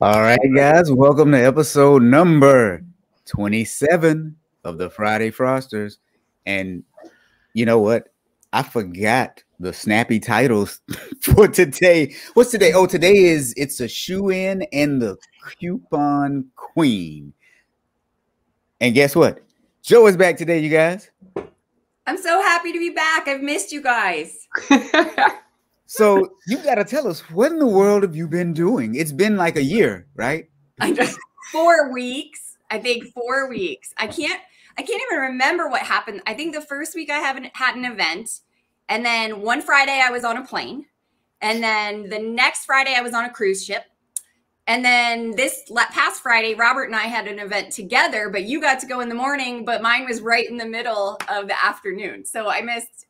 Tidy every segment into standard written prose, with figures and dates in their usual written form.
All right, guys, welcome to episode number 27 of the Friday Fraudsters. And you know what? I forgot the snappy titles for today. What's today? Oh, today is It's a Shoe-In and the Coupon Queen. And guess what? Joe is back today, you guys. I'm so happy to be back. I've missed you guys. So you got to tell us, what in the world have you been doing? It's been like a year, right? 4 weeks. I think 4 weeks. I can't even remember what happened. I think the first week I haven't had an event. And then one Friday I was on a plane. And then the next Friday I was on a cruise ship. And then this past Friday, Robert and I had an event together, but you got to go in the morning, but mine was right in the middle of the afternoon. So I missed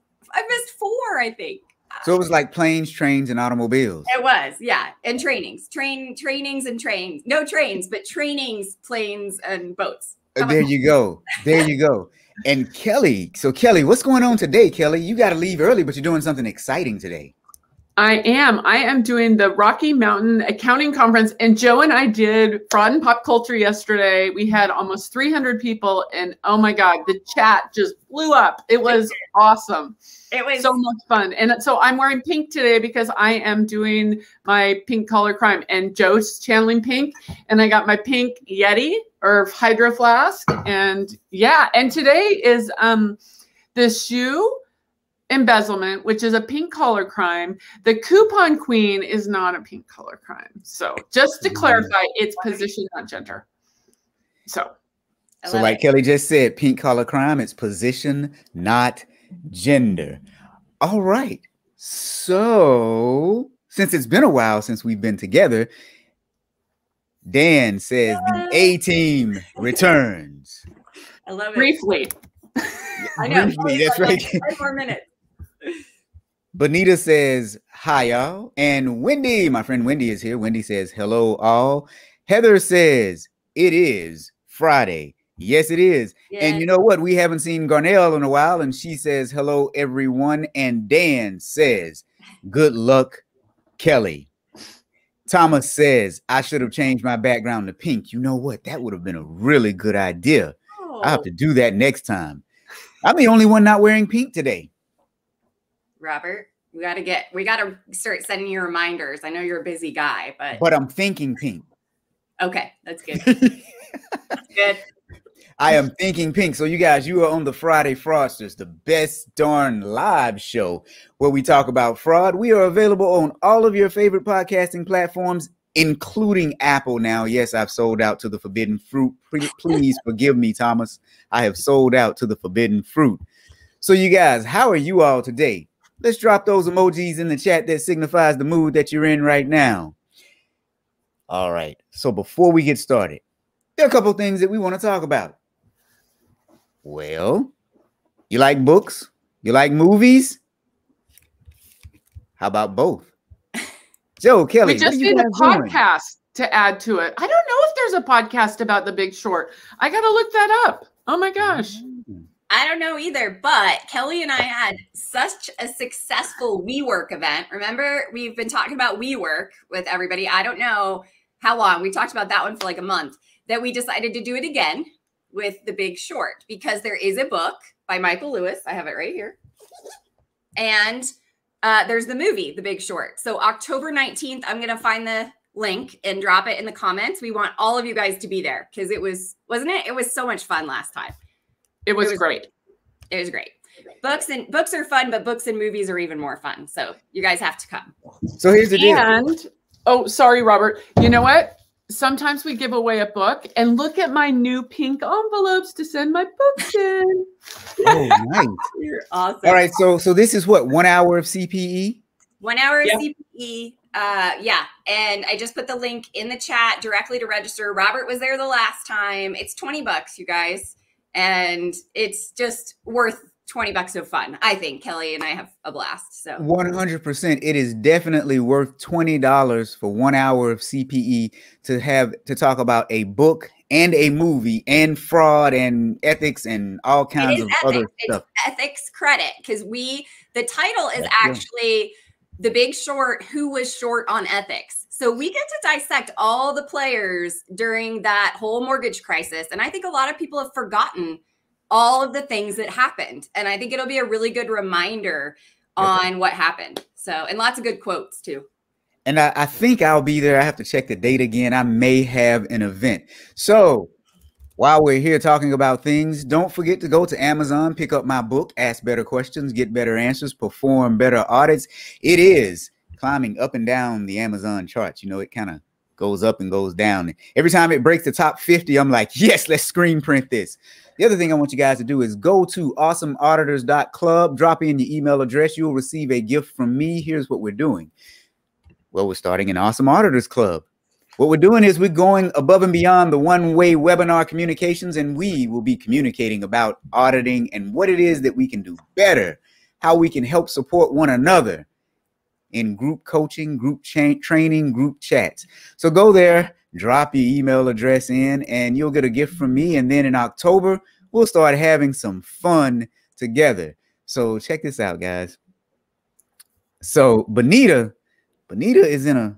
4, I think. So it was like planes, trains, and automobiles. It was, yeah. And trainings. Trainings and trains. No trains, but trainings, planes, and boats. There you go. There you go. And Kelly. So Kelly, what's going on today, Kelly? You got to leave early, but you're doing something exciting today. I am doing the Rocky Mountain Accounting Conference, and Joe and I did Fraud and Pop Culture yesterday. We had almost 300 people, and oh my God, the chat just blew up. It was awesome. It was so much fun. And so I'm wearing pink today because I am doing my pink color crime, and Joe's channeling pink, and I got my pink Yeti or Hydro Flask. And yeah, and today is the shoe embezzlement, which is a pink color crime. The coupon queen is not a pink color crime. So just to clarify, it's position, not gender. So like Kelly just said, pink collar crime, it's position, not gender. All right. So since it's been a while since we've been together, Dan says the A-team returns. I love it. Briefly. I know. Briefly, that's right. 10 more minutes. Bonita says, hi, y'all. And Wendy, my friend Wendy is here. Wendy says, hello, all. Heather says, it is Friday. Yes, it is. Yes. And you know what? We haven't seen Garnell in a while. And she says, hello, everyone. And Dan says, good luck, Kelly. Thomas says, I should have changed my background to pink. You know what? That would have been a really good idea. Oh. I'll have to do that next time. I'm the only one not wearing pink today. Robert, we gotta start sending you reminders. I know you're a busy guy, but I'm thinking pink. Okay, that's good. That's good. I am thinking pink. So you guys, you are on the Friday Fraudsters, the best darn live show where we talk about fraud. We are available on all of your favorite podcasting platforms, including Apple now. Yes, I've sold out to the forbidden fruit. Please forgive me, Thomas. I have sold out to the forbidden fruit. So you guys, how are you all today? Let's drop those emojis in the chat that signifies the mood that you're in right now. All right. So before we get started, there are a couple things that we want to talk about. Well, you like books? You like movies? How about both? Joe, Kelly, we just need a podcast to add to it. I don't know if there's a podcast about The Big Short. I got to look that up. Oh my gosh. I don't know either, but Kelly and I had such a successful WeWork event. Remember, we've been talking about WeWork with everybody. I don't know how long. We talked about that one for like a month, that we decided to do it again with The Big Short, because there is a book by Michael Lewis. I have it right here. And there's the movie, The Big Short. So October 19th, I'm going to find the link and drop it in the comments. We want all of you guys to be there, because it was, wasn't it? It was so much fun last time. It was great. It was great. Books are fun, but books and movies are even more fun. So you guys have to come. So here's the deal. And, oh, sorry, Robert. You know what? Sometimes we give away a book, and look at my new pink envelopes to send my books in. Oh, nice. You're awesome. All right. So this is what, 1 hour of CPE? 1 hour of CPE. Yeah. And I just put the link in the chat directly to register. Robert was there the last time. It's $20, you guys. And it's just worth $20 of fun. I think Kelly and I have a blast. So 100%. It is definitely worth $20 for 1 hour of CPE to talk about a book and a movie and fraud and ethics and all kinds of other stuff. It's ethics credit, because the title is actually The Big Short, Who Was Short on Ethics. So we get to dissect all the players during that whole mortgage crisis. And I think a lot of people have forgotten all of the things that happened. And I think it'll be a really good reminder on what happened. So, and lots of good quotes too. And I think I'll be there. I have to check the date again. I may have an event. So while we're here talking about things, don't forget to go to Amazon, pick up my book, Ask Better Questions, Get Better Answers, Perform Better Audits. It is climbing up and down the Amazon charts. You know, it kind of goes up and goes down. Every time it breaks the top 50, I'm like, yes, let's screen print this. The other thing I want you guys to do is go to awesomeauditors.club, drop in your email address. You'll receive a gift from me. Here's what we're doing. Well, we're starting an Awesome Auditors Club. What we're doing is we're going above and beyond the one-way webinar communications, and we will be communicating about auditing and what it is that we can do better, how we can help support one another in group coaching, group training, group chats. So go there, drop your email address in, and you'll get a gift from me. And then in October, we'll start having some fun together. So check this out, guys. So Bonita is in an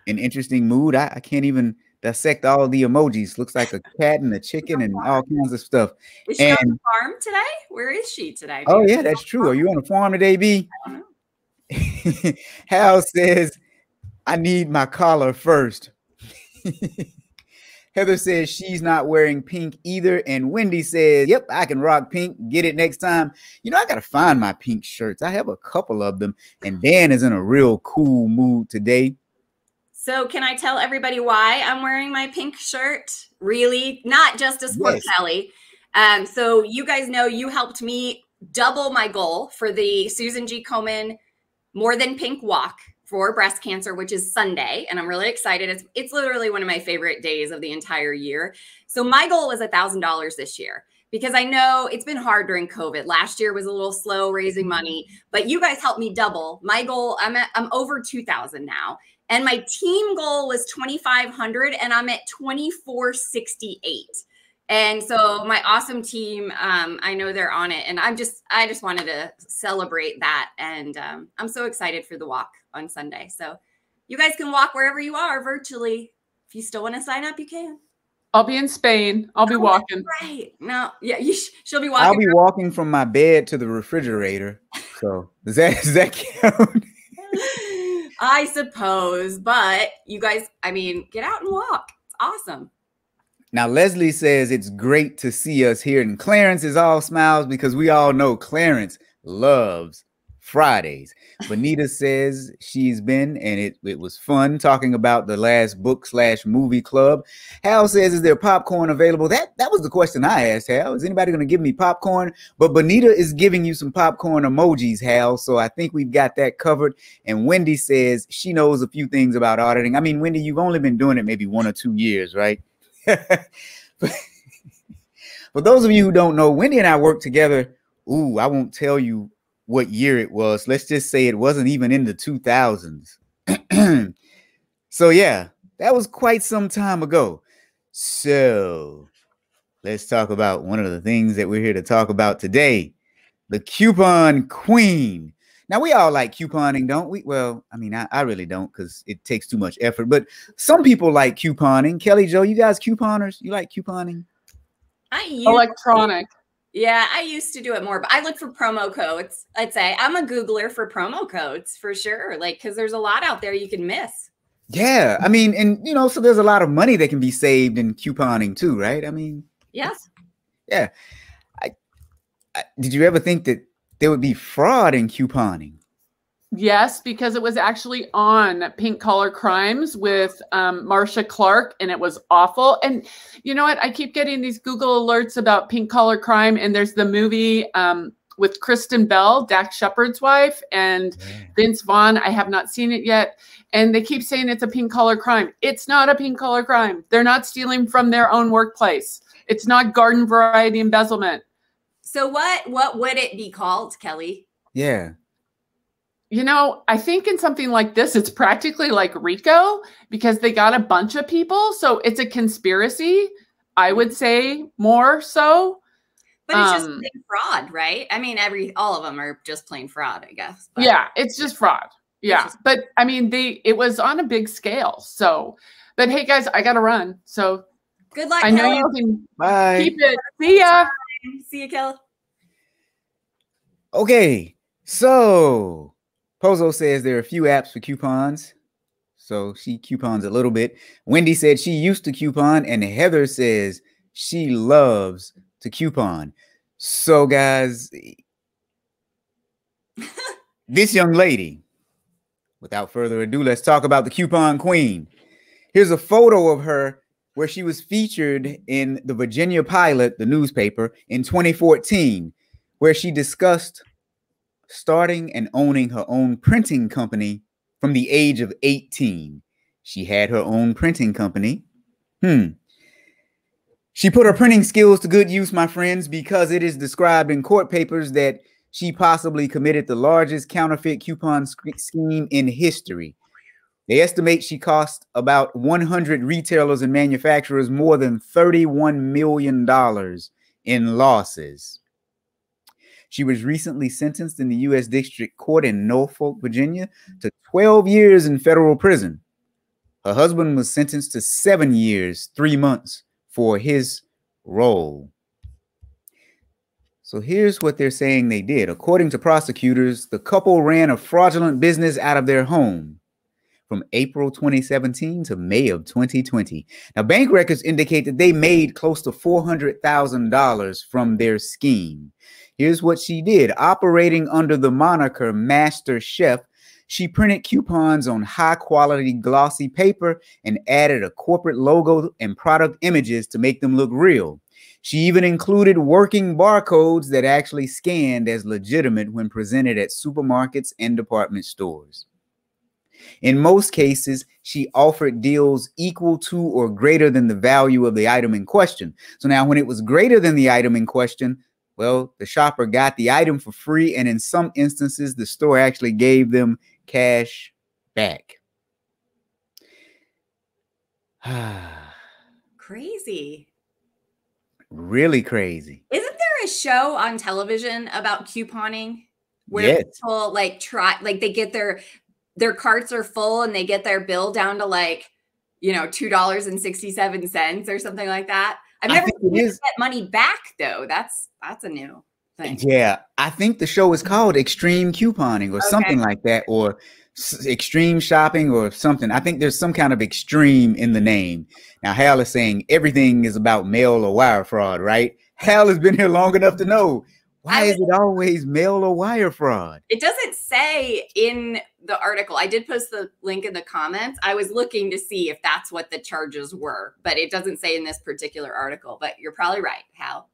interesting mood. I can't even dissect all the emojis. Looks like a cat and a chicken and all kinds of stuff. Is she on the farm today? Where is she today? Oh yeah, that's true. Are you on the farm today, B? I don't know. Hal says, I need my collar first. Heather says she's not wearing pink either. And Wendy says, yep, I can rock pink. Get it next time. You know, I got to find my pink shirts. I have a couple of them. And Dan is in a real cool mood today. So can I tell everybody why I'm wearing my pink shirt? Really? Not just a sport Kelly. So you guys know you helped me double my goal for the Susan G. Komen More Than Pink Walk for breast cancer, which is Sunday. And I'm really excited. It's literally one of my favorite days of the entire year. So my goal was $1,000 this year, because I know it's been hard during COVID. Last year was a little slow raising money, but you guys helped me double my goal. I'm over 2,000 now. And my team goal was 2,500 and I'm at 2,468. And so my awesome team, I know they're on it, and I just wanted to celebrate that. And I'm so excited for the walk on Sunday. So you guys can walk wherever you are virtually. If you still want to sign up, you can. I'll be in Spain. I'll be walking. Right. No, yeah, she'll be walking. I'll be walking from my bed to the refrigerator. So does that count? I suppose, but you guys, I mean, get out and walk. It's awesome. Now, Leslie says it's great to see us here, and Clarence is all smiles because we all know Clarence loves Fridays. Bonita says she's been, and it was fun talking about the last book/movie club. Hal says, is there popcorn available? That was the question I asked, Hal. Is anybody going to give me popcorn? But Bonita is giving you some popcorn emojis, Hal, so I think we've got that covered. And Wendy says she knows a few things about auditing. I mean, Wendy, you've only been doing it maybe 1 or 2 years, right? For those of you who don't know, Wendy and I worked together. Ooh, I won't tell you what year it was. Let's just say it wasn't even in the 2000s. So yeah, that was quite some time ago. So let's talk about one of the things that we're here to talk about today, the coupon queen. Now, we all like couponing, don't we? Well, I mean, I really don't, because it takes too much effort, but some people like couponing. Kelly Jo, you guys couponers? You like couponing? Electronic. Yeah, I used to do it more, but I look for promo codes. I'd say I'm a Googler for promo codes for sure. Like, because there's a lot out there you can miss. Yeah, I mean, and you know, so there's a lot of money that can be saved in couponing too, right? I mean, yes. Yeah. Did you ever think that there would be fraud in couponing? Yes, because it was actually on Pink Collar Crimes with Marcia Clark, and it was awful. And you know what? I keep getting these Google alerts about Pink Collar Crime, and there's the movie with Kristen Bell, Dax Shepard's wife, and Vince Vaughn. I have not seen it yet. And they keep saying it's a pink collar crime. It's not a pink collar crime. They're not stealing from their own workplace. It's not garden variety embezzlement. So what would it be called, Kelly? Yeah. You know, I think in something like this, it's practically like RICO, because they got a bunch of people. So it's a conspiracy, I would say, more so. But it's just plain fraud, right? I mean, all of them are just plain fraud, I guess. But yeah, it's just fraud. Yeah. But I mean, it was on a big scale. So, but hey guys, I got to run. So good luck. I know you can keep it. See ya. See you, Kelly. Okay. So Pozo says there are a few apps for coupons. So she coupons a little bit. Wendy said she used to coupon, and Heather says she loves to coupon. So guys, this young lady, without further ado, let's talk about the coupon queen. Here's a photo of her where she was featured in the Virginia Pilot, the newspaper, in 2014, where she discussed starting and owning her own printing company from the age of 18. She had her own printing company. She put her printing skills to good use, my friends, because it is described in court papers that she possibly committed the largest counterfeit coupon scheme in history. They estimate she cost about 100 retailers and manufacturers more than $31 million in losses. She was recently sentenced in the U.S. District Court in Norfolk, Virginia, to 12 years in federal prison. Her husband was sentenced to 7 years, 3 months for his role. So here's what they're saying they did. According to prosecutors, the couple ran a fraudulent business out of their home from April 2017 to May of 2020. Now, bank records indicate that they made close to $400,000 from their scheme. Here's what she did. Operating under the moniker Master Chef, she printed coupons on high-quality glossy paper and added a corporate logo and product images to make them look real. She even included working barcodes that actually scanned as legitimate when presented at supermarkets and department stores. In most cases, she offered deals equal to or greater than the value of the item in question. So now when it was greater than the item in question, well, the shopper got the item for free, and in some instances, the store actually gave them cash back. Crazy. Really crazy. Isn't there a show on television about couponing where people they get their carts are full and they get their bill down to $2.67 or something like that? I've never seen get money back though. That's a new thing. Yeah, I think the show is called Extreme Couponing or something like that, or Extreme Shopping or something. I think there's some kind of extreme in the name. Now, Hal is saying everything is about mail or wire fraud, right? Hal has been here long enough to know. Why is it always mail or wire fraud? It doesn't say in the article. I did post the link in the comments. I was looking to see if that's what the charges were, but it doesn't say in this particular article. But you're probably right, Hal.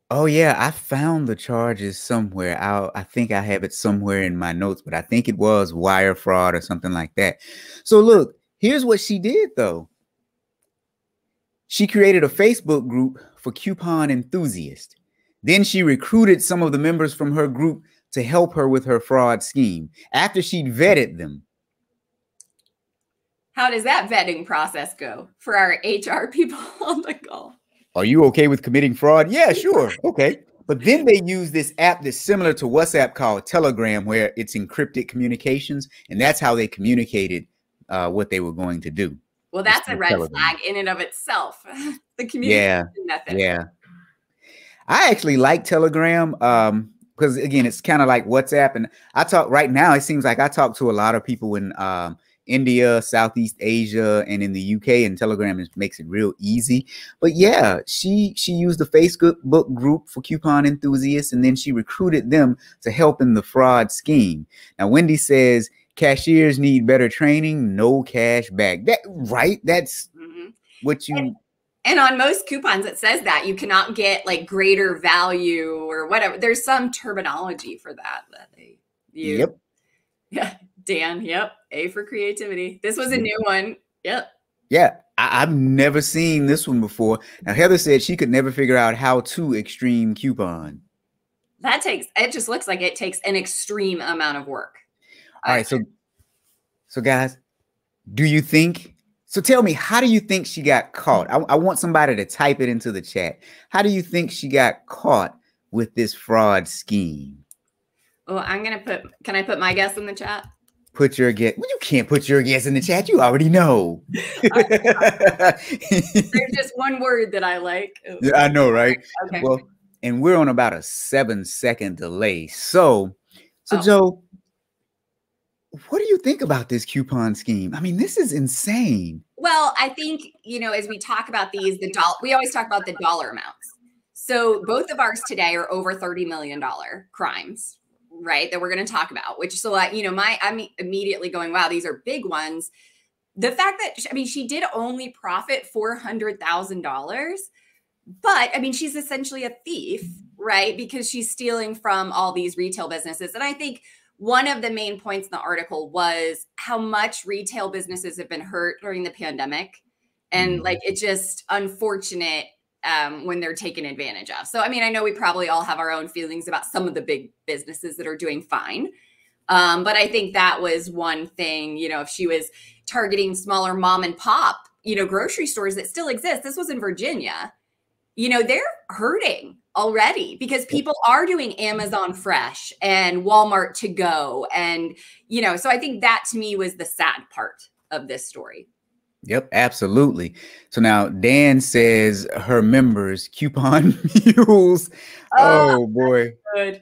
Oh, yeah. I found the charges somewhere. I think I have it somewhere in my notes, but I think it was wire fraud or something like that. So look, here's what she did, though. She created a Facebook group for coupon enthusiasts. Then she recruited some of the members from her group to help her with her fraud scheme after she'd vetted them. How does that vetting process go for our HR people on the call? Are you okay with committing fraud? Yeah, sure. Okay. But then they use this app that's similar to WhatsApp called Telegram, where it's encrypted communications. And that's how they communicated what they were going to do. Well, that's a red flag in and of itself. The communication method. Yeah. I actually like Telegram because, again, it's kind of like WhatsApp. And I talk right now, it seems like I talk to a lot of people in India, Southeast Asia, and in the UK, and Telegram makes it real easy. But yeah, she used the Facebook group for coupon enthusiasts, and then she recruited them to help in the fraud scheme. Now, Wendy says cashiers need better training, no cash back. That right? That's what you. And on most coupons, it says that you cannot get like greater value or whatever. There's some terminology for that they use. Yep. Yeah. Dan, yep. A for creativity. This was a new one. Yep. Yeah. I've never seen this one before. Now, Heather said she could never figure out how to extreme coupon. It just looks like it takes an extreme amount of work. All right. So guys, tell me, how do you think she got caught? I want somebody to type it into the chat. How do you think she got caught with this fraud scheme? Well, can I put my guess in the chat? Put your guess. Well, you can't put your guess in the chat. You already know. There's just one word that I like. Yeah, I know, right? Okay. Well, and we're on about a 7-second delay. So Joe, what do you think about this coupon scheme? I mean, this is insane. Well, I think, as we talk about these, we always talk about the dollar amounts. So both of ours today are over $30 million crimes, right? That we're going to talk about, which, so I'm immediately going, wow, these are big ones. The fact that, she did only profit $400,000, but she's essentially a thief, right? Because she's stealing from all these retail businesses. And I think one of the main points in the article was how much retail businesses have been hurt during the pandemic. And it's just unfortunate when they're taken advantage of. So, I know we probably all have our own feelings about some of the big businesses that are doing fine. But I think that was one thing, if she was targeting smaller mom and pop, grocery stores that still exist. This was in Virginia. They're hurting already because people are doing Amazon Fresh and Walmart to go. And, so I think that to me was the sad part of this story. Yep, absolutely. So now Dan says her members coupon mules. Oh boy. Good.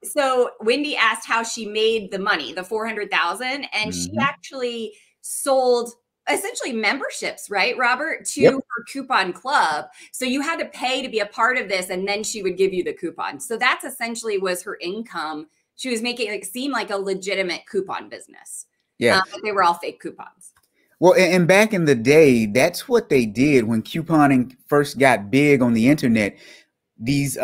So Wendy asked how she made the money, the 400,000, and she actually sold essentially memberships, right, Robert, to her coupon club. So you had to pay to be a part of this, and then she would give you the coupon. So that's essentially was her income. She was making it seem like a legitimate coupon business. Yeah, but they were all fake coupons. Well, and back in the day, that's what they did when couponing first got big on the internet. These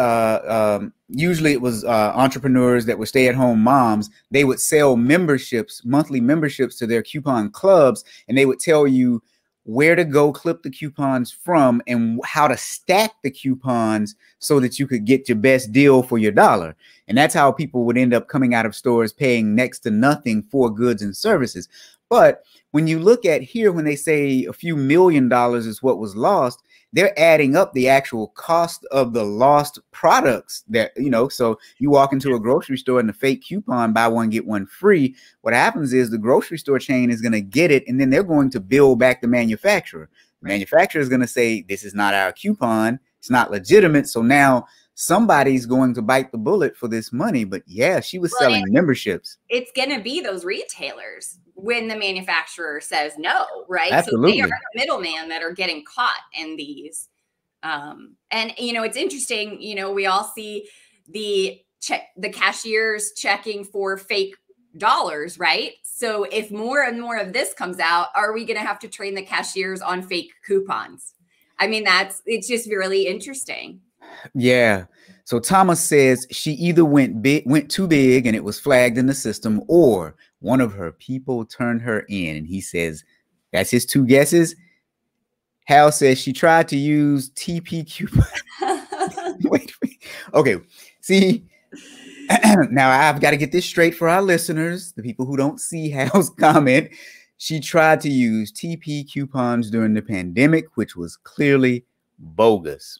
usually it was entrepreneurs that were stay-at-home moms. They would sell memberships, monthly memberships to their coupon clubs, and they would tell you where to go clip the coupons from and how to stack the coupons so that you could get your best deal for your dollar. And that's how people would end up coming out of stores paying next to nothing for goods and services. But when you look at here, when they say a few $1 million is what was lost, they're adding up the actual cost of the lost products that, so you walk into a grocery store and the fake coupon, buy one, get one free. What happens is the grocery store chain is going to get it, and then they're going to bill back the manufacturer. The manufacturer is going to say, this is not our coupon. It's not legitimate. So now somebody's going to bite the bullet for this money. But yeah, she was selling memberships. It's going to be those retailers when the manufacturer says no, right? Absolutely. So they are the middleman that are getting caught in these. And, it's interesting, we all see the cashiers checking for fake dollars, right? So if more and more of this comes out, are we going to have to train the cashiers on fake coupons? It's just really interesting. Yeah. So Thomas says she either went too big and it was flagged in the system, or one of her people turned her in. And he says that's his two guesses. Hal says she tried to use TPQ. Wait. Okay. See, now I've got to get this straight for our listeners, the people who don't see Hal's comment. She tried to use TP coupons during the pandemic, which was clearly bogus.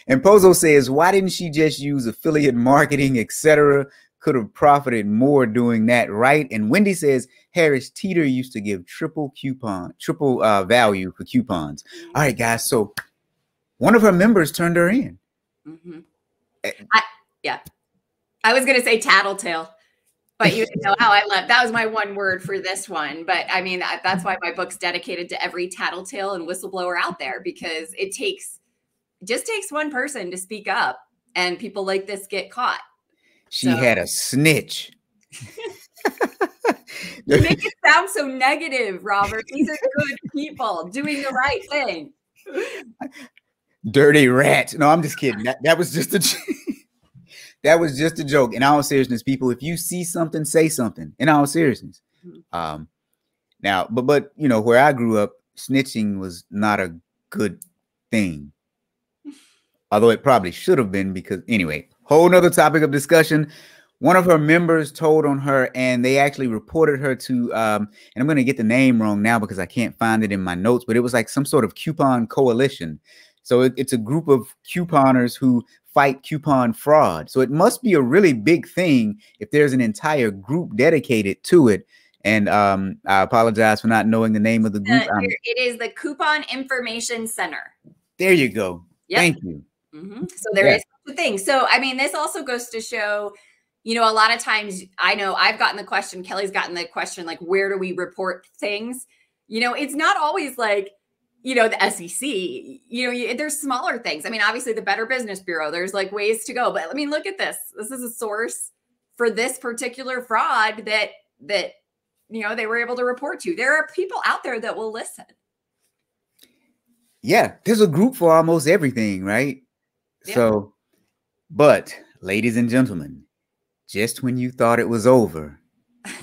And Pozo says, why didn't she just use affiliate marketing, etc.? Could have profited more doing that, right? And Wendy says, Harris Teeter used to give triple value for coupons. All right, guys. So one of her members turned her in. Mm-hmm. I was going to say tattletale, but you know how I love, that was my one word for this one. But I mean, that's why my book's dedicated to every tattletale and whistleblower out there, because it just takes one person to speak up and people like this get caught. She had a snitch. You make it sound so negative, Robert. These are good people doing the right thing. Dirty rat. No, I'm just kidding. That was just a that was just a joke. In all seriousness, people, if you see something, say something. In all seriousness. Now, but you know, where I grew up, snitching was not a good thing. Although it probably should have been, because anyway, whole nother topic of discussion. One of her members told on her, and they actually reported her to, and I'm going to get the name wrong now because I can't find it in my notes, but it was like some sort of coupon coalition. So it's a group of couponers who fight coupon fraud. So it must be a really big thing if there's an entire group dedicated to it. And I apologize for not knowing the name of the group. It is the Coupon Information Center. There you go. Yep. Thank you. Mm-hmm. So there is the thing. So, I mean, this also goes to show, you know, a lot of times, I know I've gotten the question, Kelly's gotten the question, like, where do we report things? You know, it's not always like, you know, the SEC, you know, there's smaller things. I mean, obviously the Better Business Bureau, there's like ways to go, but I mean, look at this. This is a source for this particular fraud that, you know, they were able to report to. There are people out there that will listen. Yeah. There's a group for almost everything, right? Yeah. So, but ladies and gentlemen, just when you thought it was over,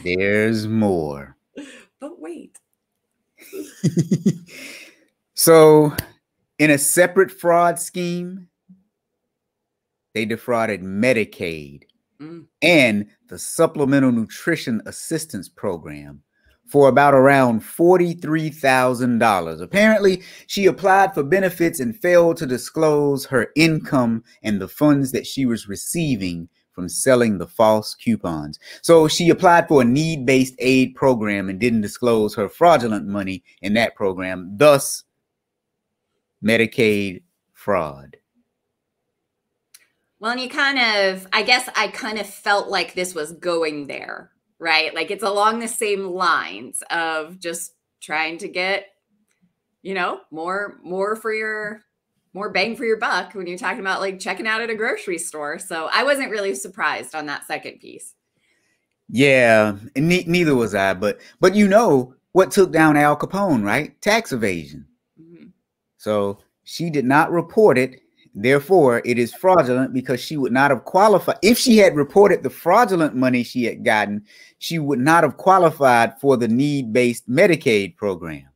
there's more. But wait. So, in a separate fraud scheme, they defrauded Medicaid and the Supplemental Nutrition Assistance Program for around $43,000. Apparently, she applied for benefits and failed to disclose her income and the funds that she was receiving from selling the false coupons. So she applied for a need-based aid program and didn't disclose her fraudulent money in that program, thus Medicaid fraud. Well, and you I guess I kind of felt like this was going there, right? Like it's along the same lines of just trying to get, you know, more bang for your buck when you're talking about like checking out at a grocery store. So I wasn't really surprised on that second piece. Yeah, and neither was I. But you know what took down Al Capone, right? Tax evasion. Mm-hmm. So she did not report it. Therefore, it is fraudulent because she would not have qualified. If she had reported the fraudulent money she had gotten, she would not have qualified for the need-based Medicaid program.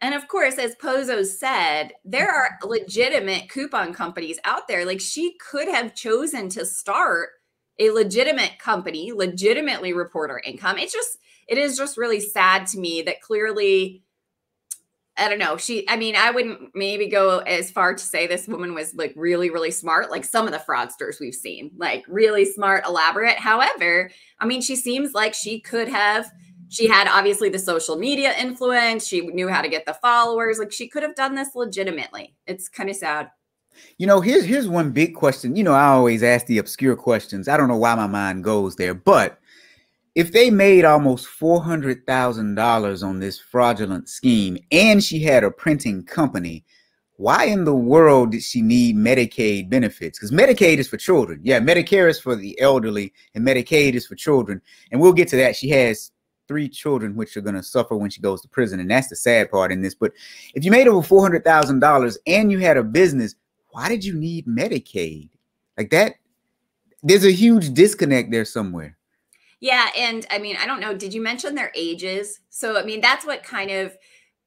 And of course, as Pozo said, there are legitimate coupon companies out there. Like she could have chosen to start a legitimate company, legitimately report her income. It is just really sad to me that clearly, I don't know. I wouldn't maybe go as far to say this woman was like really, really smart, like some of the fraudsters we've seen, like really smart, elaborate. However, I mean, she seems like she had obviously the social media influence. She knew how to get the followers. Like she could have done this legitimately. It's kind of sad. You know, here's one big question. You know, I always ask the obscure questions. I don't know why my mind goes there, but if they made almost $400,000 on this fraudulent scheme and she had a printing company, why in the world did she need Medicaid benefits? Because Medicaid is for children. Yeah, Medicare is for the elderly and Medicaid is for children. And we'll get to that. She has 3 children, which are going to suffer when she goes to prison. And that's the sad part in this. But if you made over $400,000 and you had a business, why did you need Medicaid? Like that, there's a huge disconnect there somewhere. Yeah. And I mean, I don't know. Did you mention their ages? So, I mean, that's what kind of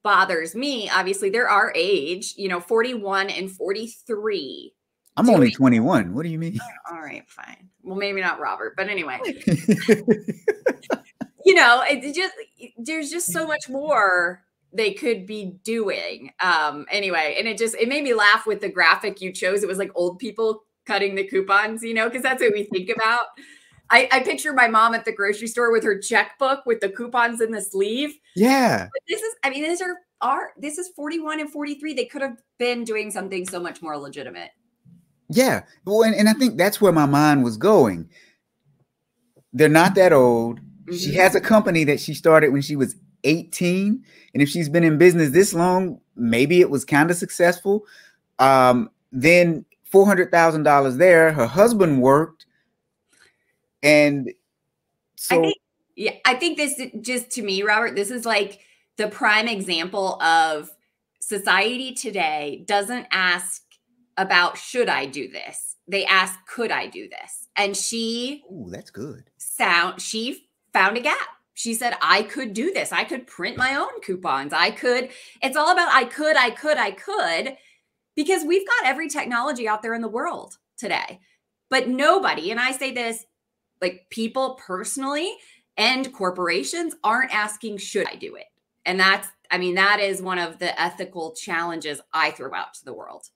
bothers me, obviously they're our age, 41 and 43. I'm only 21. What do you mean? All right, fine. Well, maybe not Robert, but anyway, there's just so much more they could be doing. Anyway, and it made me laugh with the graphic you chose. It was like old people cutting the coupons, because that's what we think about. I picture my mom at the grocery store with her checkbook with the coupons in the sleeve. Yeah. But this is 41 and 43. They could have been doing something so much more legitimate. Yeah. Well, and I think that's where my mind was going. They're not that old. Mm-hmm. She has a company that she started when she was 18. And if she's been in business this long, maybe it was kind of successful. Then $400,000 there. Her husband worked. And so I think this, just to me, Robert, this is like the prime example of society today doesn't ask about, should I do this? They ask, could I do this? And that's good. She found a gap. She said, I could do this. I could print my own coupons. It's all about I could, because we've got every technology out there in the world today. But nobody, and I say this, like people personally and corporations aren't asking, should I do it? And that is one of the ethical challenges I throw out to the world.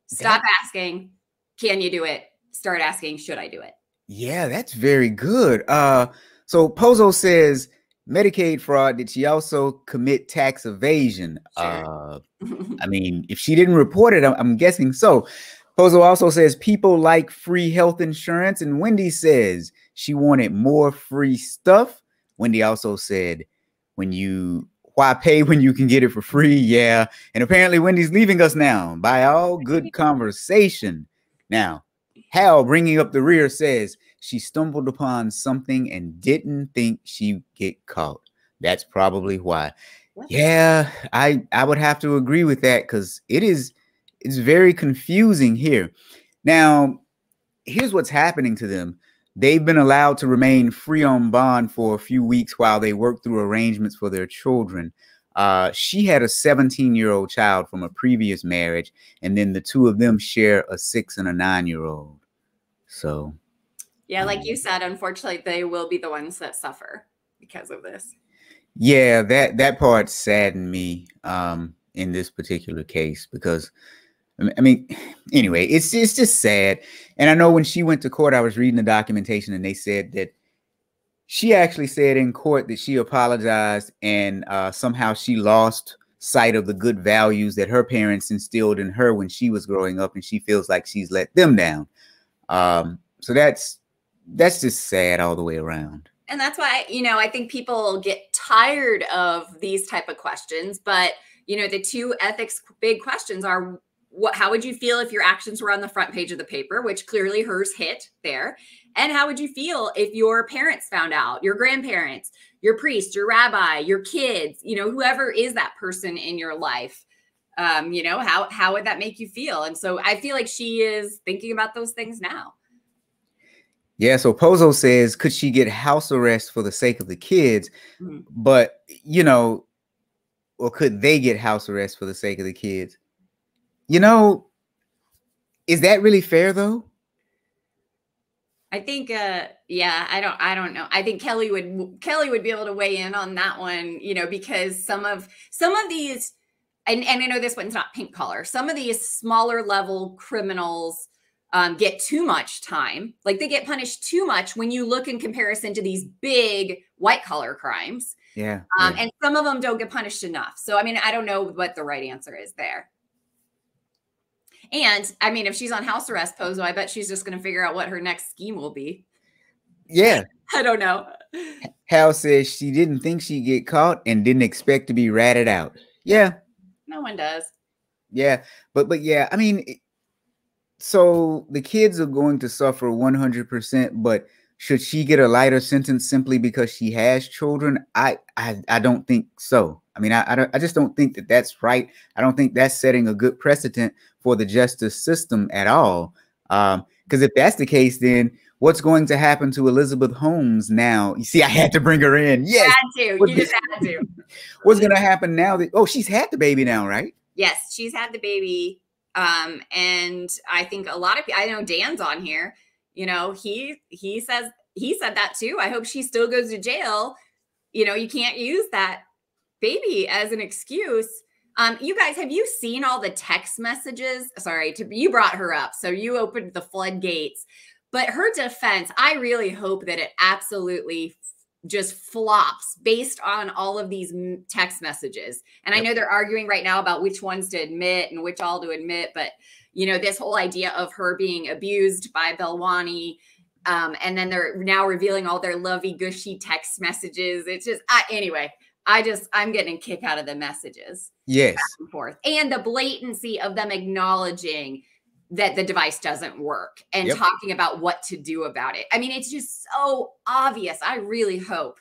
Stop asking, can you do it? Start asking, should I do it? Yeah, that's very good. So Pozo says Medicaid fraud. Did she also commit tax evasion? Sure. If she didn't report it, I'm guessing so. Pozo also says people like free health insurance. And Wendy says she wanted more free stuff. Wendy also said, why pay when you can get it for free? Yeah. And apparently Wendy's leaving us now. By all good conversation. Now, Hal, bringing up the rear, says she stumbled upon something and didn't think she'd get caught. That's probably why. Yeah, I would have to agree with that, because it's very confusing here. Now, here's what's happening to them. They've been allowed to remain free on bond for a few weeks while they work through arrangements for their children. She had a 17-year-old child from a previous marriage, and then the two of them share a 6 and a 9-year-old. So, yeah, like you said, unfortunately, they will be the ones that suffer because of this. Yeah, that part saddened me in this particular case, because anyway, it's just sad. And I know when she went to court, I was reading the documentation, and they said that she actually said in court that she apologized, and somehow she lost sight of the good values that her parents instilled in her when she was growing up, and she feels like she's let them down. So that's just sad all the way around. And that's why, I think people get tired of these type of questions, but the two ethics big questions are, how would you feel if your actions were on the front page of the paper, which clearly hers hit there? And how would you feel if your parents found out, your grandparents, your priest, your rabbi, your kids, whoever is that person in your life? How would that make you feel? And so I feel like she is thinking about those things now. Yeah. So Pozo says, could she get house arrest for the sake of the kids? Mm-hmm. But, or could they get house arrest for the sake of the kids? Is that really fair though? I think, I don't know. I think Kelly would be able to weigh in on that one, because some of these, and I know this one's not pink collar, some of these smaller level criminals get too much time. Like they get punished too much when you look in comparison to these big white collar crimes. Yeah. And some of them don't get punished enough. So, I don't know what the right answer is there. And if she's on house arrest, Pozo, I bet she's just going to figure out what her next scheme will be. Yeah. I don't know. Hal says she didn't think she'd get caught and didn't expect to be ratted out. Yeah. No one does. Yeah. But yeah, so the kids are going to suffer 100%, but should she get a lighter sentence simply because she has children? I don't think so. I just don't think that that's right. I don't think that's setting a good precedent for the justice system at all. Because if that's the case, then What's going to happen to Elizabeth Holmes now? You see, I had to bring her in. Yes. You had to. You just had to. What's going to happen now that, oh, she's had the baby now, right? Yes, she's had the baby. And I think a lot of people, I know Dan's on here, you know, he said that too. I hope she still goes to jail. You know, you can't use that baby as an excuse. You guys, have you seen all the text messages? Sorry, you brought her up, so you opened the floodgates. But her defense, I really hope that it absolutely just flops based on all of these text messages. And I know they're arguing right now about which ones to admit and which all to admit. But, you know, this whole idea of her being abused by Belwani, and then they're now revealing all their lovey-gushy text messages. It's just, anyway, I'm getting a kick out of the messages. Yes. Back and forth. And the blatancy of them acknowledging that the device doesn't work and talking about what to do about it. I mean, it's just so obvious. I really hope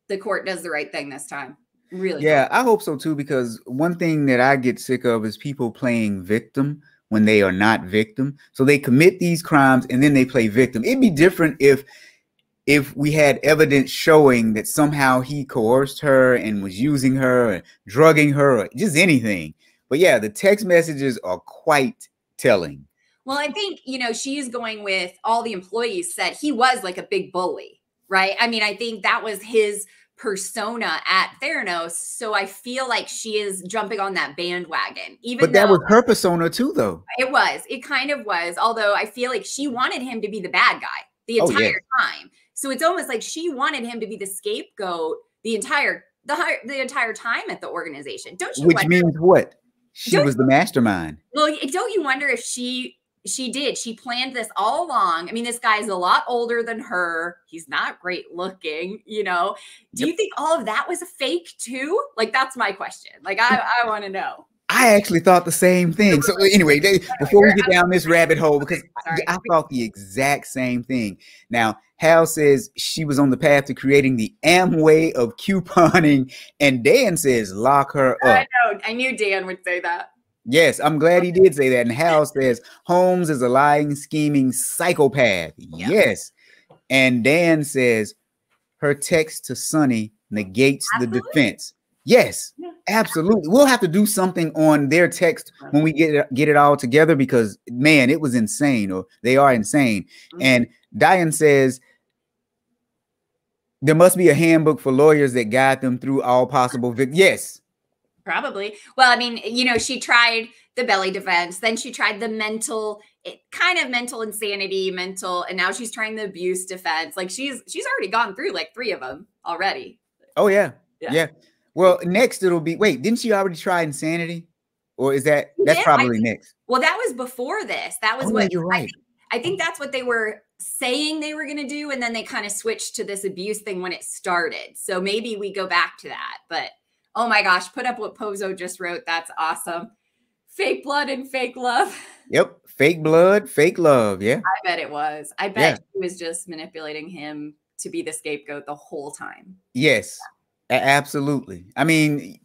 the court does the right thing this time. Really. Yeah, I hope so too, because one thing that I get sick of is people playing victim when they are not victim. So they commit these crimes and then they play victim. It'd be different if we had evidence showing that somehow he coerced her and was using her or drugging her or just anything. But yeah, the text messages are quite telling. Well, I think, you know, she's going with all the employees said he was like a big bully, right? I mean, I think that was his persona at Theranos. So I feel like she is jumping on that bandwagon. But that was her persona too, though. It kind of was. Although I feel like she wanted him to be the bad guy the entire time. So it's almost like she wanted him to be the scapegoat the entire time at the organization. Don't you? Which means what? She was the mastermind. Well, don't you wonder if she planned this all along? I mean, this guy is a lot older than her. He's not great looking, you know. Do you think all of that was a fake too? Like, that's my question. Like, I want to know. I actually thought the same thing. So anyway, before we get down this rabbit hole, because I thought the exact same thing. Now, Hal says she was on the path to creating the Amway of couponing, and Dan says lock her up. I know. I knew Dan would say that. Yes, I'm glad he did say that. And Hal says Holmes is a lying, scheming psychopath. Yep. Yes. And Dan says her text to Sonny negates the defense. Yes, absolutely. We'll have to do something on their text when we get it all together, because, man, it was insane, or they are insane. And Diane says there must be a handbook for lawyers that guide them through all possible yes. Probably. Well, I mean, you know, she tried the belly defense, then she tried the mental insanity, and now she's trying the abuse defense. Like, she's already gone through like 3 of them already. Oh, yeah. Yeah. Well, next it'll be, wait, didn't she already try insanity? Or is that's probably next? Well, that was before this. That was what you're right. I think that's what they were saying they were going to do. And then they kind of switched to this abuse thing when it started. So maybe we go back to that. But oh my gosh, put up what Pozo just wrote. That's awesome. Fake blood and fake love. Yep. Fake blood, fake love. Yeah. I bet it was. I bet he was just manipulating him to be the scapegoat the whole time. Yes. Absolutely. I mean,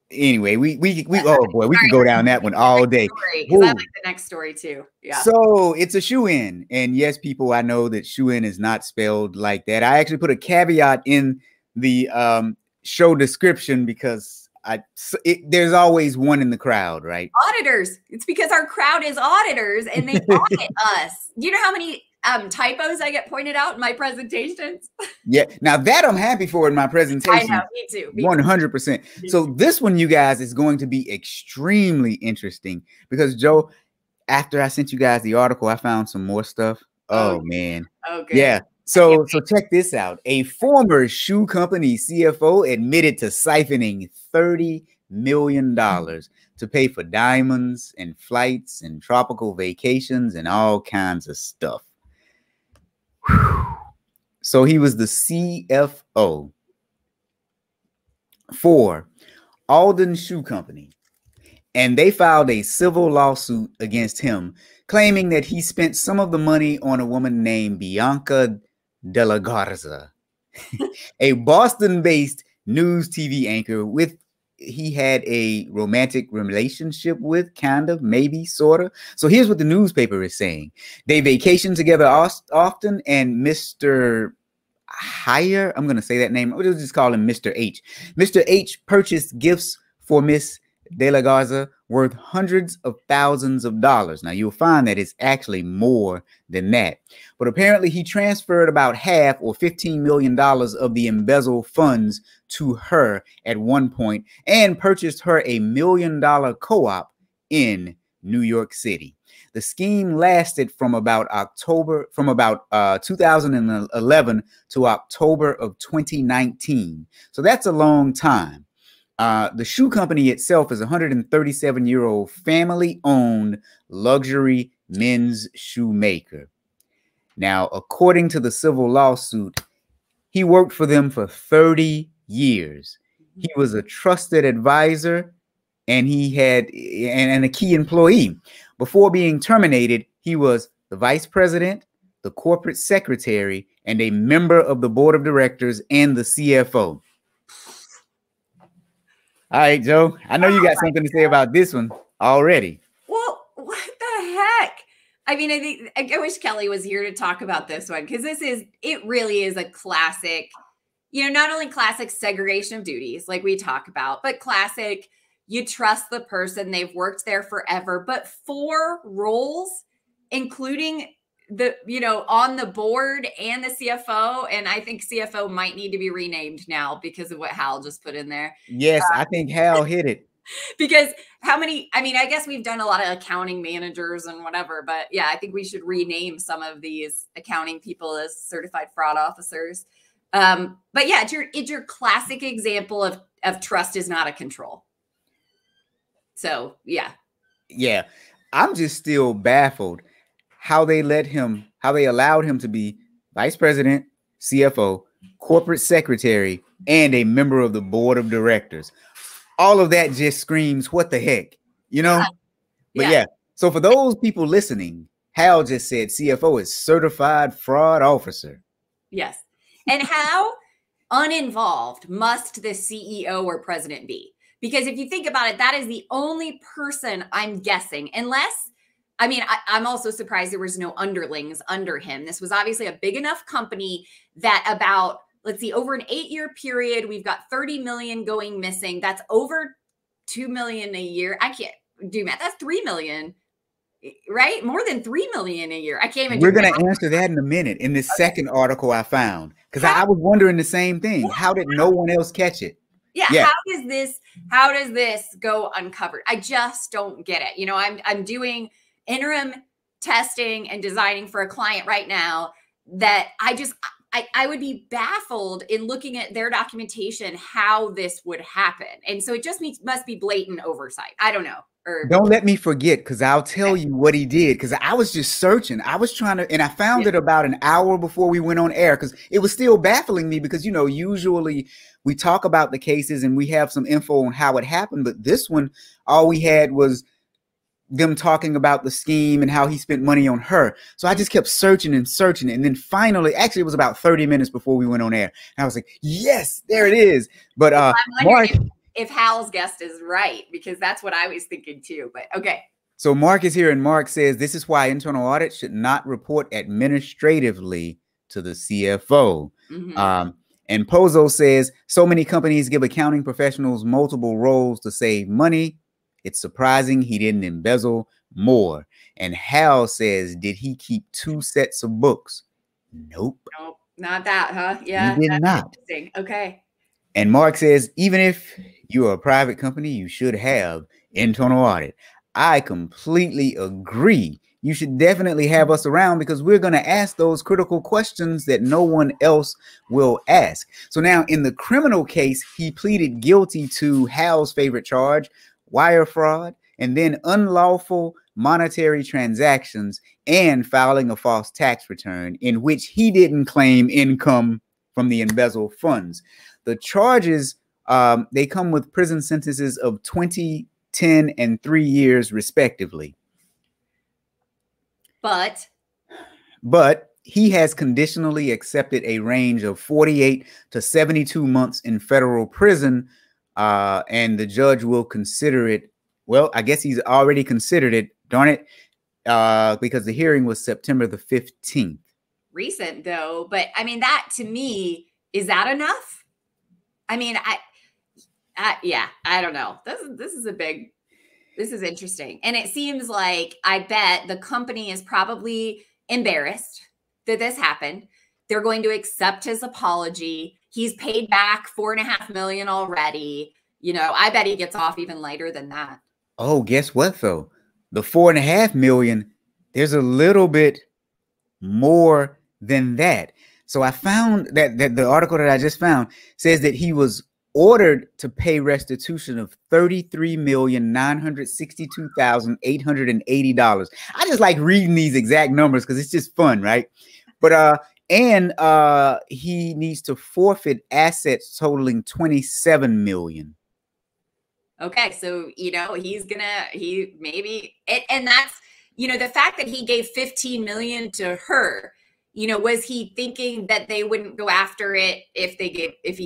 anyway, we oh boy, we can go down that one all day. Because I like the next story too. Yeah. So it's a shoe-in, and yes, people, I know that shoe-in is not spelled like that. I actually put a caveat in the show description because there's always one in the crowd, right? Auditors. It's because our crowd is auditors, and they audit us. You know how many typos I get pointed out in my presentations? Yeah, now that I'm happy for in my presentation. I know, me too. 100%. So this one, you guys, is going to be extremely interesting because, Joe, after I sent you guys the article, I found some more stuff. Oh man. Oh, good. Yeah. So check this out. A former shoe company CFO admitted to siphoning $30 million to pay for diamonds and flights and tropical vacations and all kinds of stuff. So he was the CFO for Alden Shoe Company, and they filed a civil lawsuit against him, claiming that he spent some of the money on a woman named Bianca De La Garza, a Boston-based news TV anchor with he had a romantic relationship with, kind of, maybe, sort of. So here's what the newspaper is saying. They vacation together often, and Mr. Hire, I'm going to say that name. We'll just call him Mr. H. Mr. H purchased gifts for Miss De La Garza worth hundreds of thousands of dollars. Now, you'll find that it's actually more than that. But apparently, he transferred about half, or $15 million, of the embezzled funds to her at one point and purchased her a $1 million co-op in New York City. The scheme lasted from about 2011 to October of 2019. So that's a long time. The shoe company itself is a 137-year-old family-owned luxury men's shoemaker. Now, according to the civil lawsuit, he worked for them for 30 years. He was a trusted advisor, and a key employee. Before being terminated, he was the vice president, the corporate secretary, and a member of the board of directors and the CFO. All right, Joe, I know you got something to say about this one already. Well, what the heck? I mean, I wish Kelly was here to talk about this one, because it really is a classic, not only classic segregation of duties like we talk about, but classic, you trust the person, they've worked there forever, but 4 roles, including on the board and the CFO. And I think CFO might need to be renamed now because of what Hal just put in there. Yes, I think Hal hit it. Because I guess we've done a lot of accounting managers and whatever, but yeah, I think we should rename some of these accounting people as certified fraud officers. But yeah, it's your classic example of trust is not a control. So yeah. Yeah. I'm just still baffled how they allowed him to be vice president, CFO, corporate secretary, and a member of the board of directors. All of that just screams, what the heck, But yeah. So for those people listening, Hal just said CFO is certified fraud officer. Yes. And how uninvolved must the CEO or president be? Because if you think about it, that is the only person, I'm guessing, unless, I'm also surprised there was no underlings under him. This was obviously a big enough company that about, over an 8-year period, we've got 30 million going missing. That's over 2 million a year. I can't do math. That's 3 million, right? More than 3 million a year. I can't even. We're going to answer that in a minute in this second article I found, because I was wondering the same thing. How did no one else catch it? Yeah. How does this go uncovered? I just don't get it. I'm doing interim testing and designing for a client right now that I would be baffled in looking at their documentation how this would happen. And so it just must be blatant oversight. I don't know. Don't let me forget, because I'll tell you what he did, because I was just searching. I was trying to, and I found it about an hour before we went on air, because it was still baffling me, because, usually we talk about the cases and we have some info on how it happened. But this one, all we had was them talking about the scheme and how he spent money on her. So I just kept searching and searching. And then finally, actually, it was about 30 minutes before we went on air. And I was like, yes, there it is. But Mark, if Hal's guest is right, because that's what I was thinking too. But okay. So Mark is here, and Mark says this is why internal audit should not report administratively to the CFO. Mm-hmm. And Pozo says so many companies give accounting professionals multiple roles to save money. It's surprising he didn't embezzle more. And Hal says, did he keep 2 sets of books? Nope. Nope, not that, huh? Yeah. He did not. Okay. And Mark says, even if you're a private company, you should have internal audit. I completely agree. You should definitely have us around, because we're going to ask those critical questions that no one else will ask. So now in the criminal case, he pleaded guilty to Hal's favorite charge, wire fraud, and then unlawful monetary transactions and filing a false tax return in which he didn't claim income from the embezzled funds. The charges, they come with prison sentences of 20, 10, and 3 years respectively. But he has conditionally accepted a range of 48 to 72 months in federal prison and the judge will consider it. Well, I guess he's already considered it. Darn it, because the hearing was September the 15th. Recent though, but I mean, that to me, is that enough? I mean, yeah, I don't know. This is interesting. And it seems like, I bet the company is probably embarrassed that this happened. They're going to accept his apology. He's paid back $4.5 million already. You know, I bet he gets off even lighter than that. Oh, guess what though? The $4.5 million, there's a little bit more than that. So I found that the article that I just found says that he was ordered to pay restitution of $33,962,880. I just like reading these exact numbers because it's just fun, right? But he needs to forfeit assets totaling $27 million. Okay, so and that's, the fact that he gave $15 million to her. Was he thinking that they wouldn't go after it if he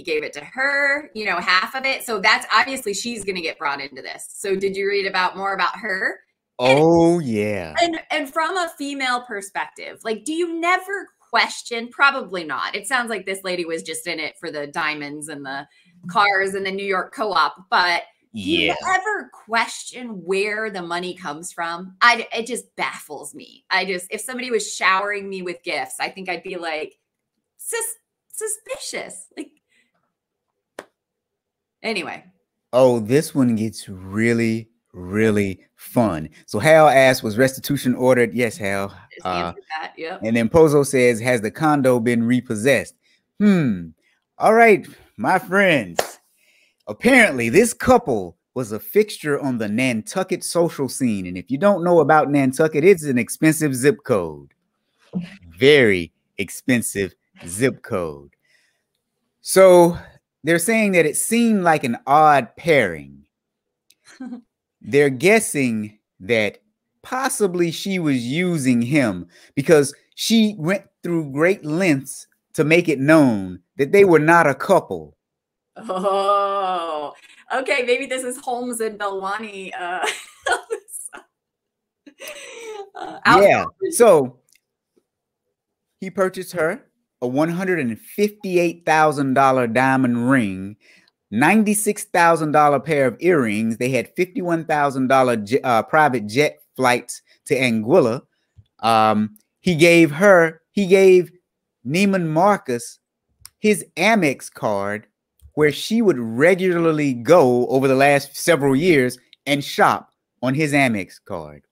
gave it to her, half of it? So that's obviously, she's going to get brought into this. So did you read more about her? Oh, yeah. And from a female perspective, like, do you never question? Probably not. It sounds like this lady was just in it for the diamonds and the cars and the New York co-op, but do you ever question where the money comes from? It just baffles me. If somebody was showering me with gifts, I think I'd be like, suspicious. Like, anyway. Oh, this one gets really, really fun. So Hal asks, was restitution ordered? Yes, Hal. Yep. And then Pozo says, has the condo been repossessed? All right, my friends. Apparently, this couple was a fixture on the Nantucket social scene. And if you don't know about Nantucket, it's an expensive zip code. Very expensive zip code. So they're saying that it seemed like an odd pairing. They're guessing that possibly she was using him because she went through great lengths to make it known that they were not a couple. Oh, okay. Maybe this is Holmes and Belwani. Yeah. So he purchased her a $158,000 diamond ring, $96,000 pair of earrings. They had $51,000 private jet flights to Anguilla. He gave Neiman Marcus his Amex card, where she would regularly go over the last several years and shop on his Amex card.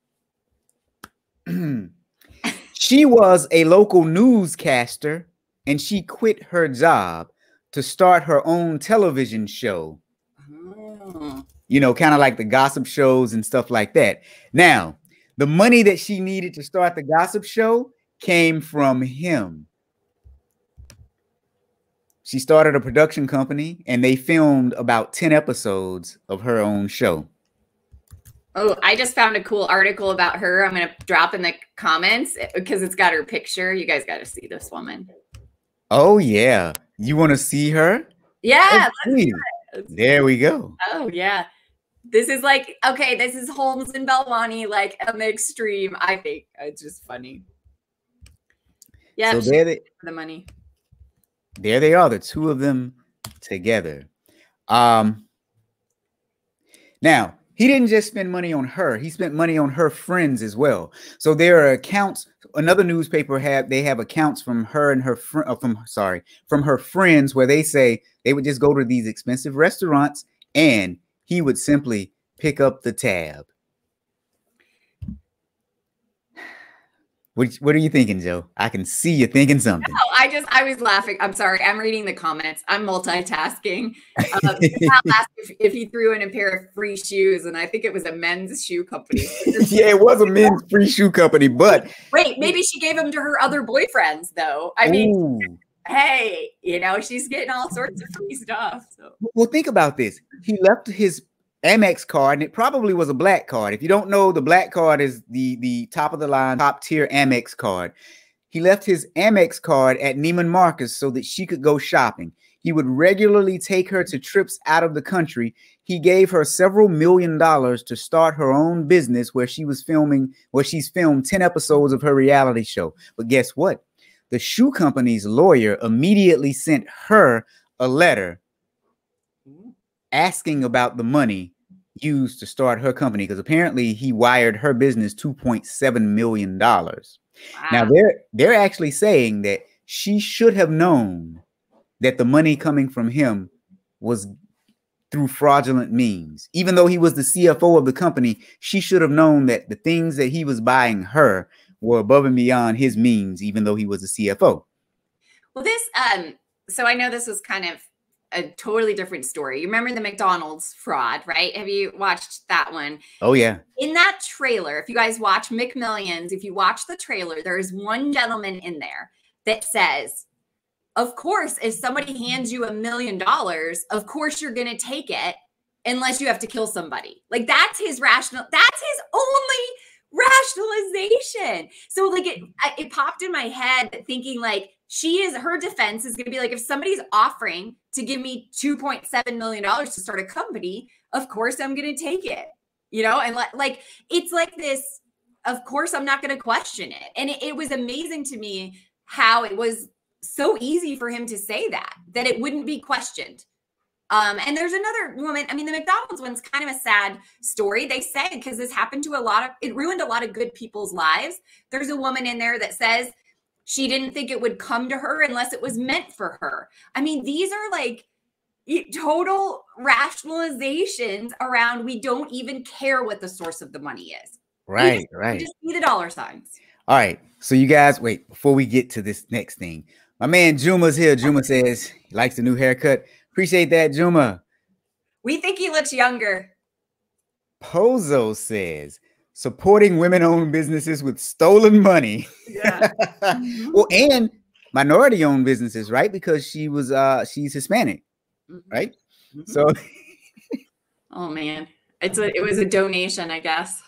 She was a local newscaster, and she quit her job to start her own television show. Kind of like the gossip shows and stuff like that. Now, the money that she needed to start the gossip show came from him. She started a production company, and they filmed about 10 episodes of her own show. Oh, I just found a cool article about her. I'm going to drop in the comments because it's got her picture. You guys got to see this woman. Oh, yeah. You want to see her? Yeah. There we go. Oh, yeah. This is like, okay, this is Holmes and Belwani, like on the extreme. I think it's just funny. Yeah. So there for the money. There they are, the two of them together. Now, he didn't just spend money on her. He spent money on her friends as well. So there are accounts. Another newspaper have accounts from her and her from her friends, where they say they would just go to these expensive restaurants and he would simply pick up the tab. What are you thinking, Joe? I can see you thinking something. No, I was laughing. I'm sorry. I'm reading the comments. I'm multitasking. Asked if he threw in a pair of free shoes, and I think it was a men's shoe company. Yeah, it was a men's free shoe company, but wait, maybe she gave them to her other boyfriends, though. I mean, hey, she's getting all sorts of free stuff. So. Well, think about this. He left his Amex card, and it probably was a black card. If you don't know, the black card is the top of the line, top tier Amex card. He left his Amex card at Neiman Marcus so that she could go shopping. He would regularly take her to trips out of the country. He gave her several $1,000,000 to start her own business where she's filmed 10 episodes of her reality show. But guess what? The shoe company's lawyer immediately sent her a letter asking about the money used to start her company, because apparently he wired her business $2.7 million. Wow. Now they're actually saying that she should have known that the money coming from him was through fraudulent means. Even though he was the CFO of the company, she should have known that the things that he was buying her were above and beyond his means, even though he was a CFO. Well, this, so I know this was kind of a totally different story. You remember the McDonald's fraud, right? Have you watched that one? Oh, yeah. In that trailer, if you guys watch McMillions, if you watch the trailer, there is one gentleman in there that says, of course, if somebody hands you $1 million, of course you're going to take it unless you have to kill somebody. Like that's his only rationalization. So like it popped in my head thinking like her defense is going to be like, if somebody's offering to give me $2.7 million to start a company, of course I'm going to take it, and like, it's like this, of course I'm not going to question it. And it was amazing to me how it was so easy for him to say that it wouldn't be questioned. And there's another woman. I mean, the McDonald's one's kind of a sad story. They say, because this happened to it ruined a lot of good people's lives. There's a woman in there that says she didn't think it would come to her unless it was meant for her. I mean, these are like total rationalizations around, we don't even care what the source of the money is. Right. We just see the dollar signs. All right. So you guys, wait, before we get to this next thing, my man Juma's here. Juma says he likes the new haircut. Appreciate that, Juma. We think he looks younger. Pozo says supporting women-owned businesses with stolen money. Yeah. Well, and minority-owned businesses, right? Because she's Hispanic, right? Mm-hmm. So, oh man, it was a donation, I guess.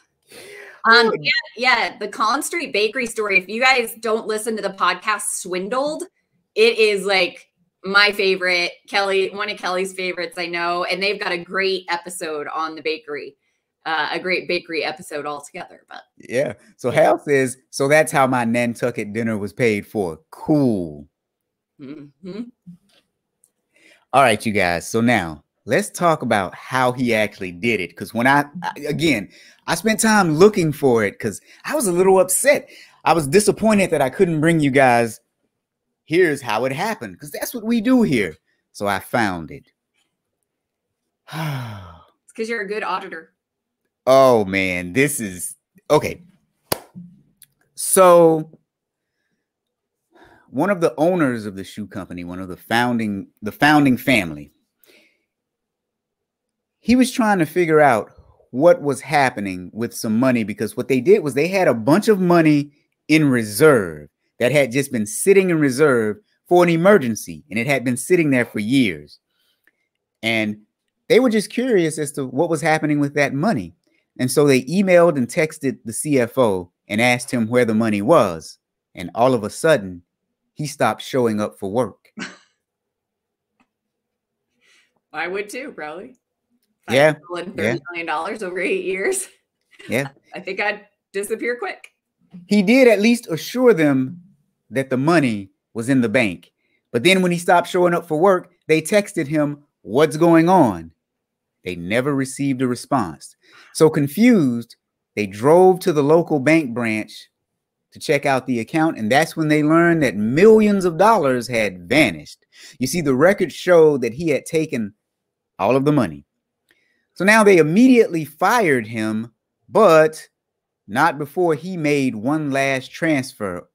Yeah, the Collins Street Bakery story. If you guys don't listen to the podcast Swindled, it is like my favorite, one of Kelly's favorites, I know. And they've got a great episode on the bakery, a great bakery episode altogether. But yeah. So Hal says, so that's how my Nantucket dinner was paid for. Cool. Mm-hmm. All right, you guys. So now let's talk about how he actually did it. Because when I spent time looking for it because I was a little upset. I was disappointed that I couldn't bring you guys, here's how it happened, because that's what we do here. So I found it. It's because you're a good auditor. Oh, man, this is okay. So one of the owners of the shoe company, one of the founding family, he was trying to figure out what was happening with some money, because what they did was they had a bunch of money in reserve that had just been sitting in reserve for an emergency, and it had been sitting there for years. And they were just curious as to what was happening with that money. And so they emailed and texted the CFO and asked him where the money was. And all of a sudden, he stopped showing up for work. I would too, probably. Yeah. $30 million over 8 years. Yeah. I think I'd disappear quick. He did at least assure them that the money was in the bank. But then when he stopped showing up for work, they texted him, "What's going on?" They never received a response. So confused, they drove to the local bank branch to check out the account. And that's when they learned that millions of dollars had vanished. You see, the records showed that he had taken all of the money. So now they immediately fired him, but not before he made one last transfer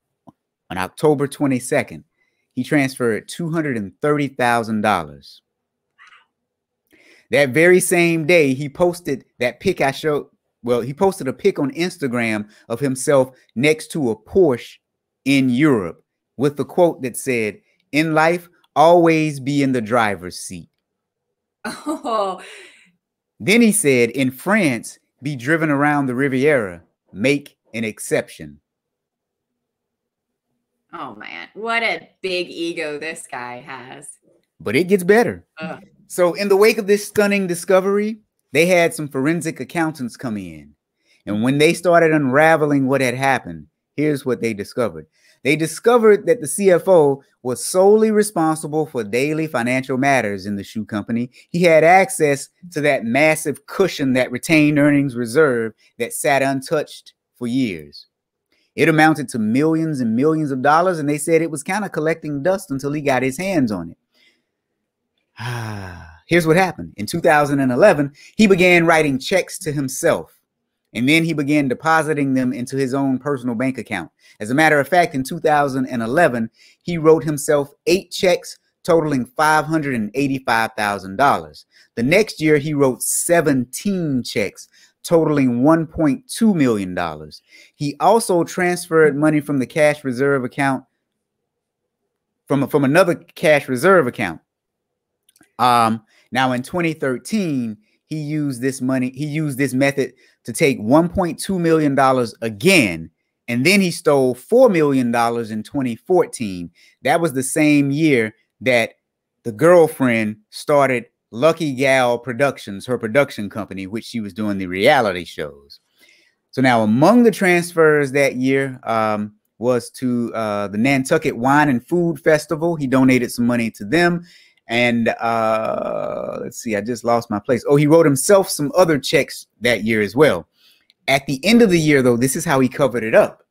on October 22nd. He transferred $230,000. That very same day, he posted that pic I showed. Well, he posted a pic on Instagram of himself next to a Porsche in Europe with the quote that said, "In life, always be in the driver's seat." Oh. Then he said, "In France, be driven around the Riviera. Make an exception." Oh, man. What a big ego this guy has. But it gets better. So in the wake of this stunning discovery, they had some forensic accountants come in. And when they started unraveling what had happened, here's what they discovered. They discovered that the CFO was solely responsible for daily financial matters in the shoe company. He had access to that massive cushion, that retained earnings reserve that sat untouched for years. It amounted to millions and millions of dollars, and they said it was kind of collecting dust until he got his hands on it. Here's what happened. In 2011, he began writing checks to himself, and then he began depositing them into his own personal bank account. As a matter of fact, in 2011, he wrote himself 8 checks totaling $585,000. The next year, he wrote 17 checks totaling $1.2 million. He also transferred money from the cash reserve account, from another cash reserve account. Now in 2013, he used this method to take $1.2 million again, and then he stole $4 million in 2014. That was the same year that the girlfriend started Lucky Gal Productions, her production company, which she was doing the reality shows. So now among the transfers that year was to the Nantucket Wine and Food Festival. He donated some money to them. And let's see, I just lost my place. Oh, he wrote himself some other checks that year as well. At the end of the year, though, this is how he covered it up.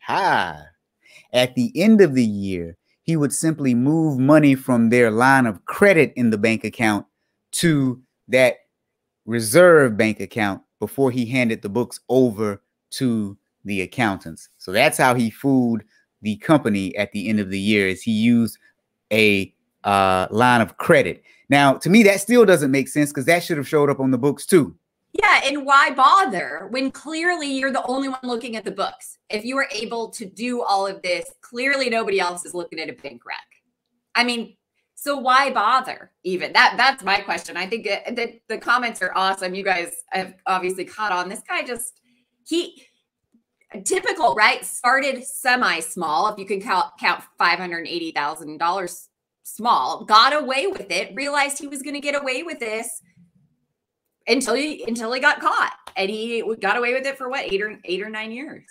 At the end of the year, he would simply move money from their line of credit in the bank account to that reserve bank account before he handed the books over to the accountants. So that's how he fooled the company at the end of the year, is he used a line of credit. Now, to me, that still doesn't make sense, because that should have showed up on the books too. Yeah, and why bother when clearly you're the only one looking at the books? If you were able to do all of this, clearly nobody else is looking at a bank rec. I mean, so why bother even? That's my question. I think that the comments are awesome. You guys have obviously caught on. This guy just, typical, right? Started semi-small, if you can count $580,000 small, got away with it, realized he was going to get away with this until he got caught, and he got away with it for what, 8 or 9 years.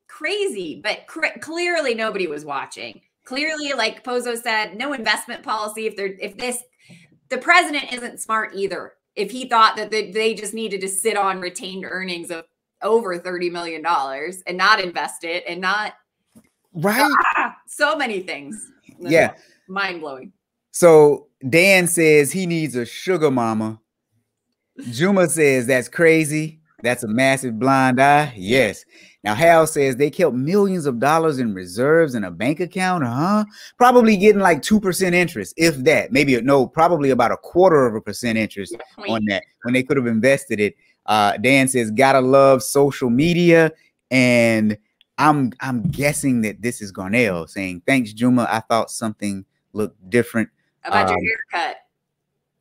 Crazy, but clearly nobody was watching. Clearly, like Pozo said, no investment policy. The president isn't smart either. If he thought that they just needed to sit on retained earnings of over $30 million and not invest it and not so many things. Yeah. Mind blowing. So Dan says he needs a sugar mama. Juma says that's crazy. That's a massive blind eye. Yes. Now Hal says they kept millions of dollars in reserves in a bank account. Probably getting like 2% interest, if that. Maybe probably about 1/4% interest on that when they could have invested it. Dan says gotta love social media, and I'm guessing that this is Garnell saying thanks, Juma. I thought something looked different about your haircut.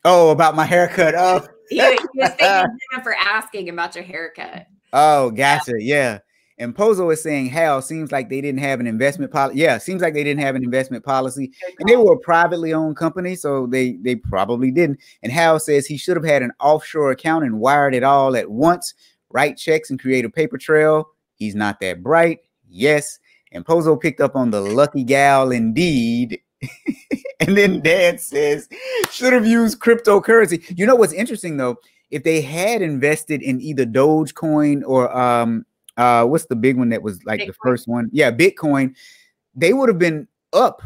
Oh, about my haircut. Oh, he was thanking him for asking about your haircut. Oh, gotcha. Yeah. And Pozo is saying, Hal, seems like they didn't have an investment policy. Yeah, seems like they didn't have an investment policy. And they were a privately owned company, so they probably didn't. And Hal says he should have had an offshore account and wired it all at once, write checks and create a paper trail. He's not that bright. Yes. And Pozo picked up on the lucky gal indeed. And then Dan says, should have used cryptocurrency. You know what's interesting, though? If they had invested in either Dogecoin or what's the big one that was like Bitcoin. The first one? Yeah, Bitcoin. They would have been up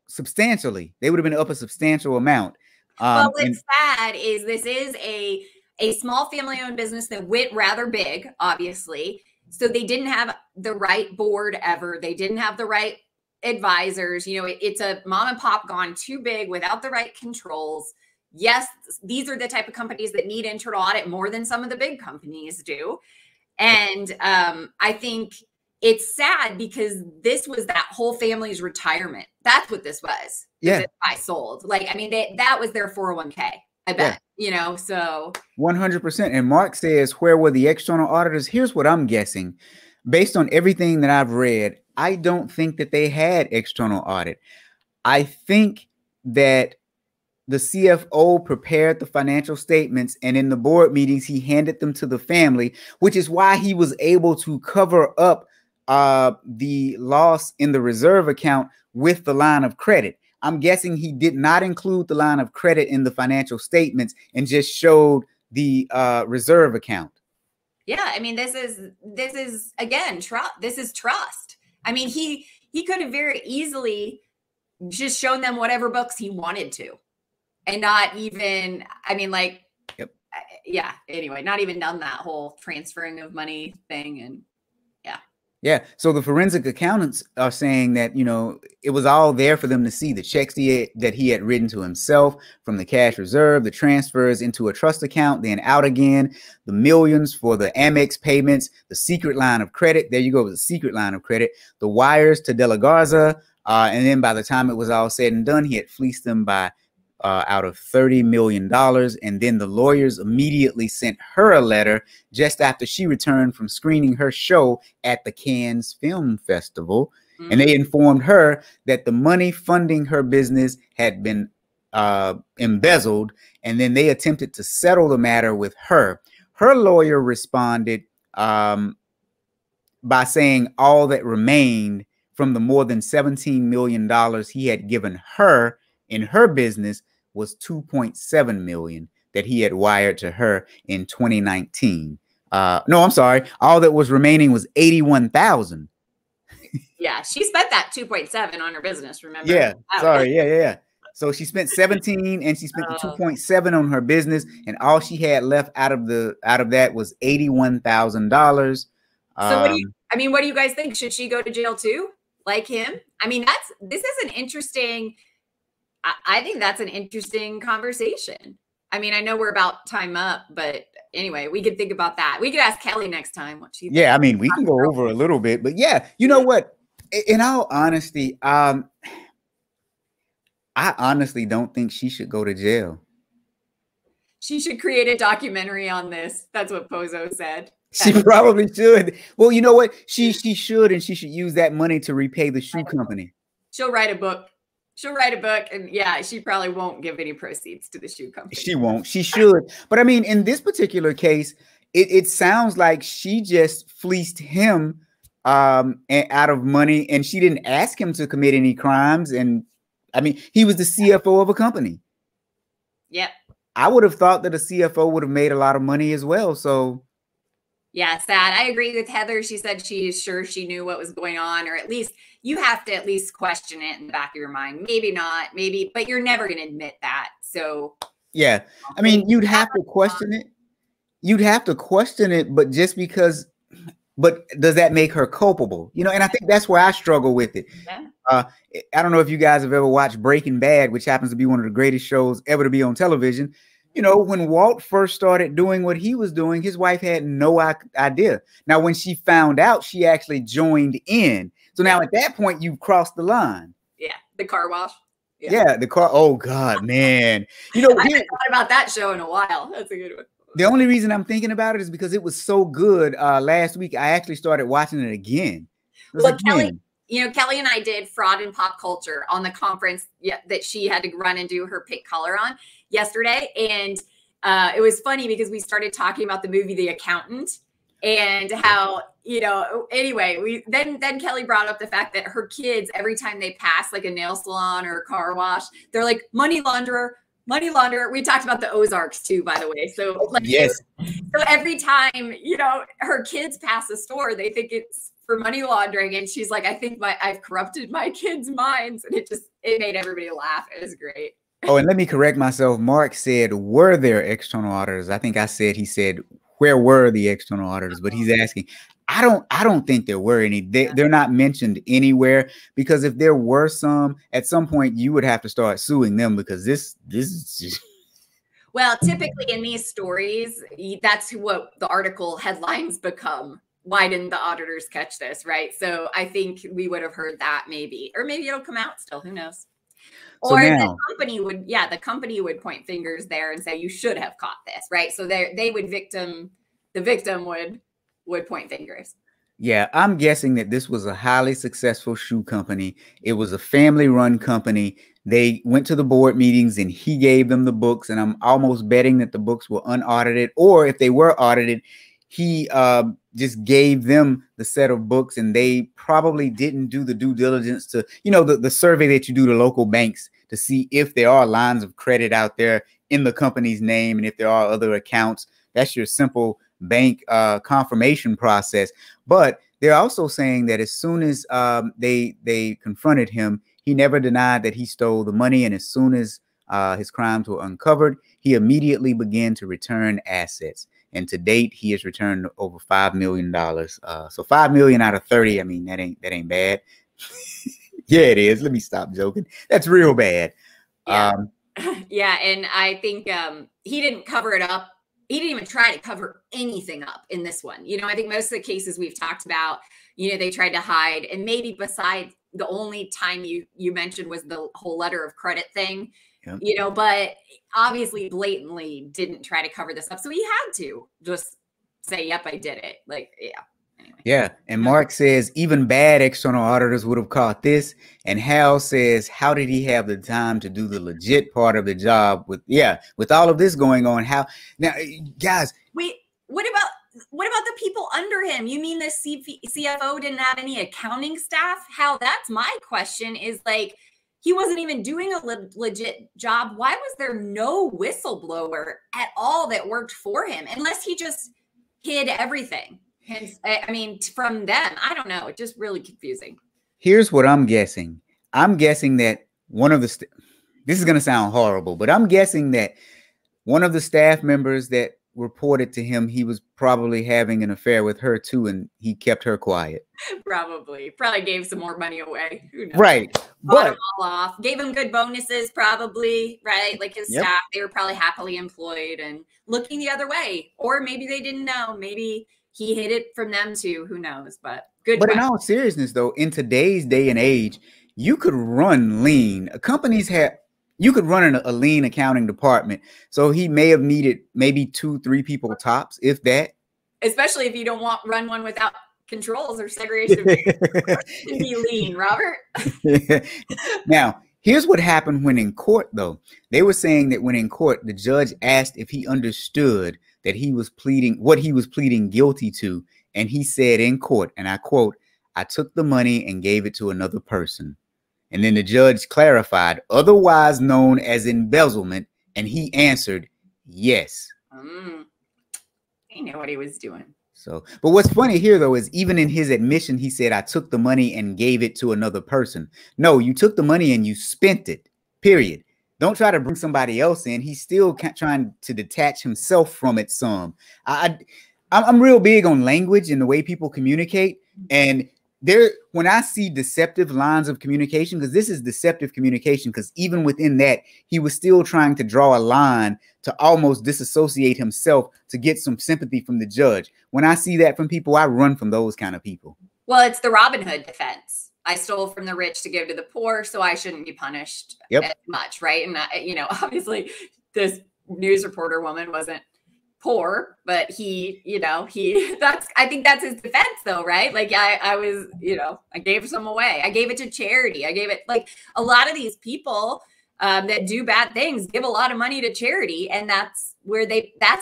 substantially. They would have been up a substantial amount. Well, what's sad is this is a small family-owned business that went rather big, obviously. So they didn't have the right board ever. They didn't have the right advisors. You know, it's a mom and pop gone too big without the right controls. Yes, these are the type of companies that need internal audit more than some of the big companies do. And I think it's sad because this was that whole family's retirement. That's what this was. Yeah. I sold. Like, I mean, that was their 401k, I bet, you know, so. 100%. And Mark says, where were the external auditors? Here's what I'm guessing. Based on everything that I've read, I don't think that they had external audit. I think that the CFO prepared the financial statements, and in the board meetings, he handed them to the family, which is why he was able to cover up the loss in the reserve account with the line of credit. I'm guessing he did not include the line of credit in the financial statements and just showed the reserve account. Yeah, I mean, this is again trust. This is trust. I mean, he could have very easily just shown them whatever books he wanted to, and not even. I mean, like, yep. Yeah. Anyway, not even done that whole transferring of money thing, and yeah. Yeah. So the forensic accountants are saying that, you know, it was all there for them to see. The checks that he had written to himself from the cash reserve, the transfers into a trust account, then out again, the millions for the Amex payments, the secret line of credit. There you go, the secret line of credit, the wires to De La Garza. And then by the time it was all said and done, he had fleeced them by out of $30 million. And then the lawyers immediately sent her a letter just after she returned from screening her show at the Cannes Film Festival. And they informed her that the money funding her business had been embezzled. And then they attempted to settle the matter with her. Her lawyer responded by saying all that remained from the more than $17 million he had given her in her business was $2.7 million that he had wired to her in 2019. No, I'm sorry. All that was remaining was $81,000. Yeah, she spent that 2.7 on her business, remember? Yeah, sorry. Yeah. So she spent 17 and she spent the 2.7 on her business, and all she had left out of that was $81,000. So what do you guys think? Should she go to jail too? Like him? I mean, this is an interesting, I think that's an interesting conversation. I mean, I know we're about time up, but anyway, we could think about that. We could ask Kelly next time what she thinks. Yeah, I mean, we can go over a little bit, but yeah, you know what? In all honesty, I honestly don't think she should go to jail. She should create a documentary on this. That's what Pozo said. She probably should. Well, you know what? She should, and she should use that money to repay the shoe company. She'll write a book. She'll write a book, and yeah, she probably won't give any proceeds to the shoe company. She won't. She should. But I mean, in this particular case, it sounds like she just fleeced him out of money, and she didn't ask him to commit any crimes. And I mean, he was the CFO of a company. Yep. I would have thought that a CFO would have made a lot of money as well. So yeah, sad. I agree with Heather. She said she's sure she knew what was going on, or at least you have to at least question it in the back of your mind. Maybe not, maybe, but you're never going to admit that. So yeah, I mean, you'd have to question it. You'd have to question it, but just because, but does that make her culpable? You know, and I think that's where I struggle with it. Yeah. I don't know if you guys have ever watched Breaking Bad, which happens to be one of the greatest shows ever to be on television. You know, when Walt first started doing what he was doing, his wife had no idea. Now, when she found out, she actually joined in. So now at that point, you've crossed the line. Yeah, the car wash. Yeah, the car. Oh, God, man. You know, I haven't thought about that show in a while. That's a good one. The only reason I'm thinking about it is because it was so good last week. I actually started watching it again. Well, Kelly, you know, Kelly and I did Fraud in Pop Culture on the conference that she had to run and do her pick color on yesterday. And it was funny because we started talking about the movie The Accountant and how, you know, anyway, then Kelly brought up the fact that her kids, every time they pass like a nail salon or a car wash, they're like, money launderer, money launderer. We talked about the Ozarks too, by the way. So like, yes. So every time, you know, her kids pass a store, they think it's for money laundering. And she's like, I think I've corrupted my kids' minds. And it made everybody laugh. It was great. Oh, and let me correct myself. Mark said, were there external auditors? I think he said, where were the external auditors? But he's asking, I don't think there were any. They're not mentioned anywhere, because if there were some, at some point you would have to start suing them, because this is just. Well, typically in these stories, that's what the article headlines become. Why didn't the auditors catch this? Right. So I think we would have heard that maybe, or maybe it'll come out still. Who knows? So or now, the company would point fingers there and say, you should have caught this. Right. So the victim would point fingers. Yeah, I'm guessing that this was a highly successful shoe company. It was a family-run company. They went to the board meetings and he gave them the books. And I'm almost betting that the books were unaudited, or if they were audited, he just gave them the set of books, and they probably didn't do the due diligence to, the survey that you do to local banks to see if there are lines of credit out there in the company's name and if there are other accounts. That's your simple bank confirmation process. But they're also saying that as soon as they confronted him, he never denied that he stole the money. And as soon as his crimes were uncovered, he immediately began to return assets. And to date, he has returned over $5 million. So $5 million out of 30. I mean, that ain't bad. Yeah, it is. Let me stop joking. That's real bad. Yeah. Yeah. And I think he didn't cover it up. He didn't even try to cover anything up in this one. I think most of the cases we've talked about, they tried to hide. And maybe besides the only time you mentioned was the whole letter of credit thing, yep. But obviously blatantly didn't try to cover this up. So he had to just say, yep, I did it. Like, yeah. Anyway. Yeah. And Mark says even bad external auditors would have caught this. And Hal says, how did he have the time to do the legit part of the job with all of this going on? How now, guys, wait, what about the people under him? You mean the CFO didn't have any accounting staff? How? That's my question, is like, he wasn't even doing a legit job. Why was there no whistleblower at all that worked for him? Unless he just hid everything. Hence, I mean, from them, I don't know. It's just really confusing. Here's what I'm guessing. I'm guessing that one of the, this is going to sound horrible, but I'm guessing that one of the staff members that reported to him, he was probably having an affair with her too, and he kept her quiet. Probably gave some more money away. Who knows? Right. Bought them all off. Gave him good bonuses, probably, right? Like his Yep. staff, they were probably happily employed and looking the other way. Or maybe they didn't know. Maybe he hid it from them too. Who knows? But good. But in all seriousness, though, in today's day and age, you could run lean. You could run a lean accounting department. So he may have needed maybe 2-3 people tops, if that. Especially if you don't run one without controls or segregation. To be lean, Robert. Now, here's what happened when in court, though. They were saying that when in court, the judge asked if he understood that he was pleading what he was pleading guilty to. And he said in court, and I quote, "I took the money and gave it to another person." And then the judge clarified, otherwise known as embezzlement. And he answered, yes. He knew what he was doing. So, but what's funny here, though, is even in his admission, he said, I took the money and gave it to another person. No, you took the money and you spent it, period. Don't try to bring somebody else in. He's still trying to detach himself from it some. I'm real big on language and the way people communicate. And when I see deceptive lines of communication, because this is deceptive communication, because even within that, he was still trying to draw a line to almost disassociate himself to get some sympathy from the judge. When I see that from people, I run from those kind of people. Well, it's the Robin Hood defense. I stole from the rich to give to the poor, so I shouldn't be punished as much, right? And, obviously this news reporter woman wasn't poor, but I think that's his defense though, right? Like I gave some away. I gave it to charity. I gave it, like, a lot of these people that do bad things give a lot of money to charity, and that's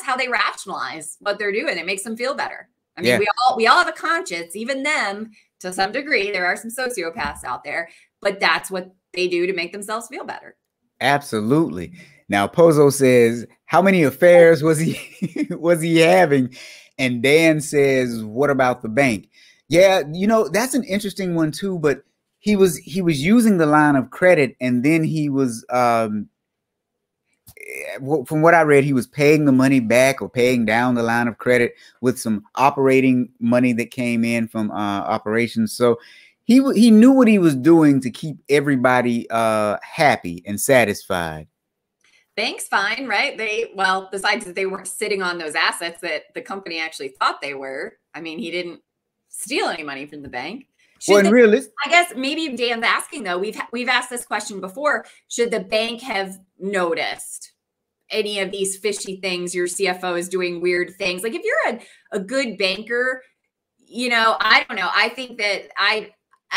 how they rationalize what they're doing. It makes them feel better. I mean, we all have a conscience, even them to some degree. There are some sociopaths out there, but that's what they do to make themselves feel better. Absolutely. Now, Pozo says, how many affairs was he having? And Dan says, what about the bank? Yeah, that's an interesting one too, but he was using the line of credit, and then he was from what I read, he was paying the money back or paying down the line of credit with some operating money that came in from operations. So he knew what he was doing to keep everybody happy and satisfied. Bank's fine, right? Besides that they weren't sitting on those assets that the company actually thought they were. I mean, he didn't steal any money from the bank. I guess maybe Dan's asking though, we've asked this question before. Should the bank have noticed any of these fishy things? Your CFO is doing weird things. Like, if you're a good banker, I don't know. I think that I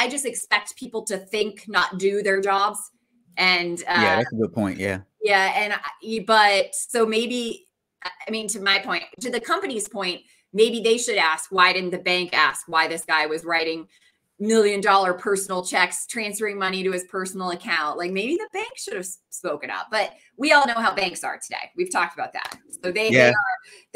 just expect people to think, not do their jobs. And yeah, that's a good point. Yeah. Yeah. But so maybe, I mean, to my point, to the company's point, maybe they should ask, why didn't the bank ask why this guy was writing $1 million personal checks, transferring money to his personal account? Like maybe the bank should have spoken up, but we all know how banks are today. We've talked about that. So they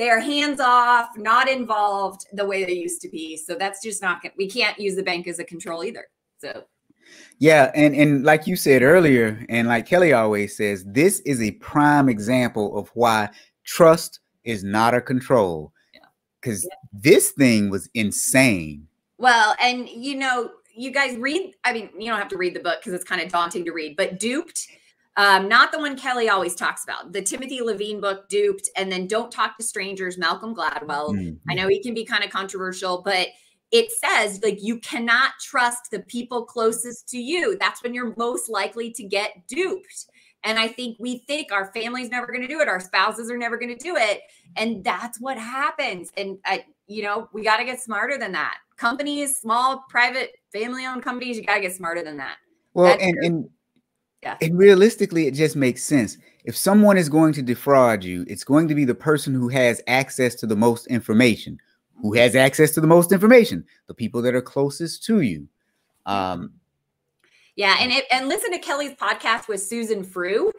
are hands off, not involved the way they used to be. So that's just not, we can't use the bank as a control either. So yeah, and like you said earlier, and like Kelly always says, this is a prime example of why trust is not a control. Because this thing was insane. Well, and you guys read, I mean, you don't have to read the book because it's kind of daunting to read, but Duped, not the one Kelly always talks about, the Timothy Levine book, Duped, and then Don't Talk to Strangers, Malcolm Gladwell. I know he can be kind of controversial, but it says like you cannot trust the people closest to you. That's when you're most likely to get duped. And I think we think our family's never going to do it. Our spouses are never going to do it. And that's what happens. And, we got to get smarter than that. Companies, small, private, family-owned companies, you got to get smarter than that. Well, and realistically, it just makes sense. If someone is going to defraud you, it's going to be the person who has access to the most information. Who has access to the most information? The people that are closest to you. Yeah, and listen to Kelly's podcast with Susan Frew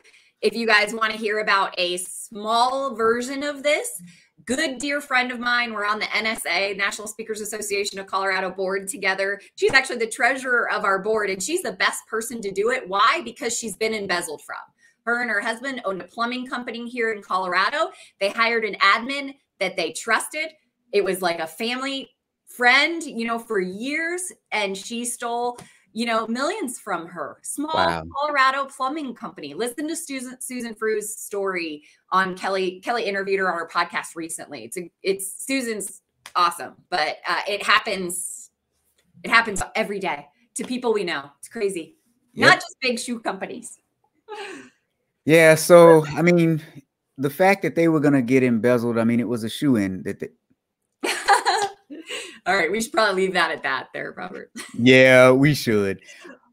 if you guys want to hear about a small version of this. Good dear friend of mine, we're on the NSA, National Speakers Association of Colorado board together. She's actually the treasurer of our board, and she's the best person to do it. Why? Because she's been embezzled from. Her and her husband owned a plumbing company here in Colorado. They hired an admin that they trusted. It was like a family friend, for years, and she stole millions from her. Small Colorado plumbing company. Listen to Susan Frew's story on Kelly. Kelly interviewed her on her podcast recently. It's Susan's awesome, but it happens every day to people we know. It's crazy. Not just big shoe companies. Yeah. So, I mean, the fact that they were going to get embezzled, I mean, it was a shoe-in that All right, we should probably leave that at that there, Robert. Yeah, we should.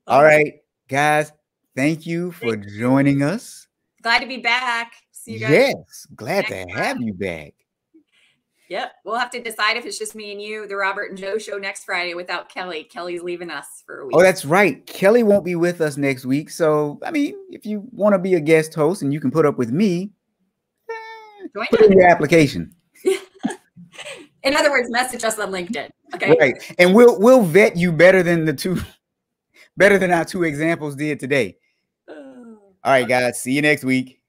All right, guys, thank you for joining us. Glad to be back. See you guys. Yes, glad to have you back. Yep, we'll have to decide if it's just me and you, the Robert and Joe show next Friday without Kelly. Kelly's leaving us for a week. Oh, that's right. Kelly won't be with us next week. So, I mean, if you want to be a guest host and you can put up with me, put in your application. In other words, message us on LinkedIn. Okay. Right. And we'll vet you better than our two examples did today. All right, guys. See you next week.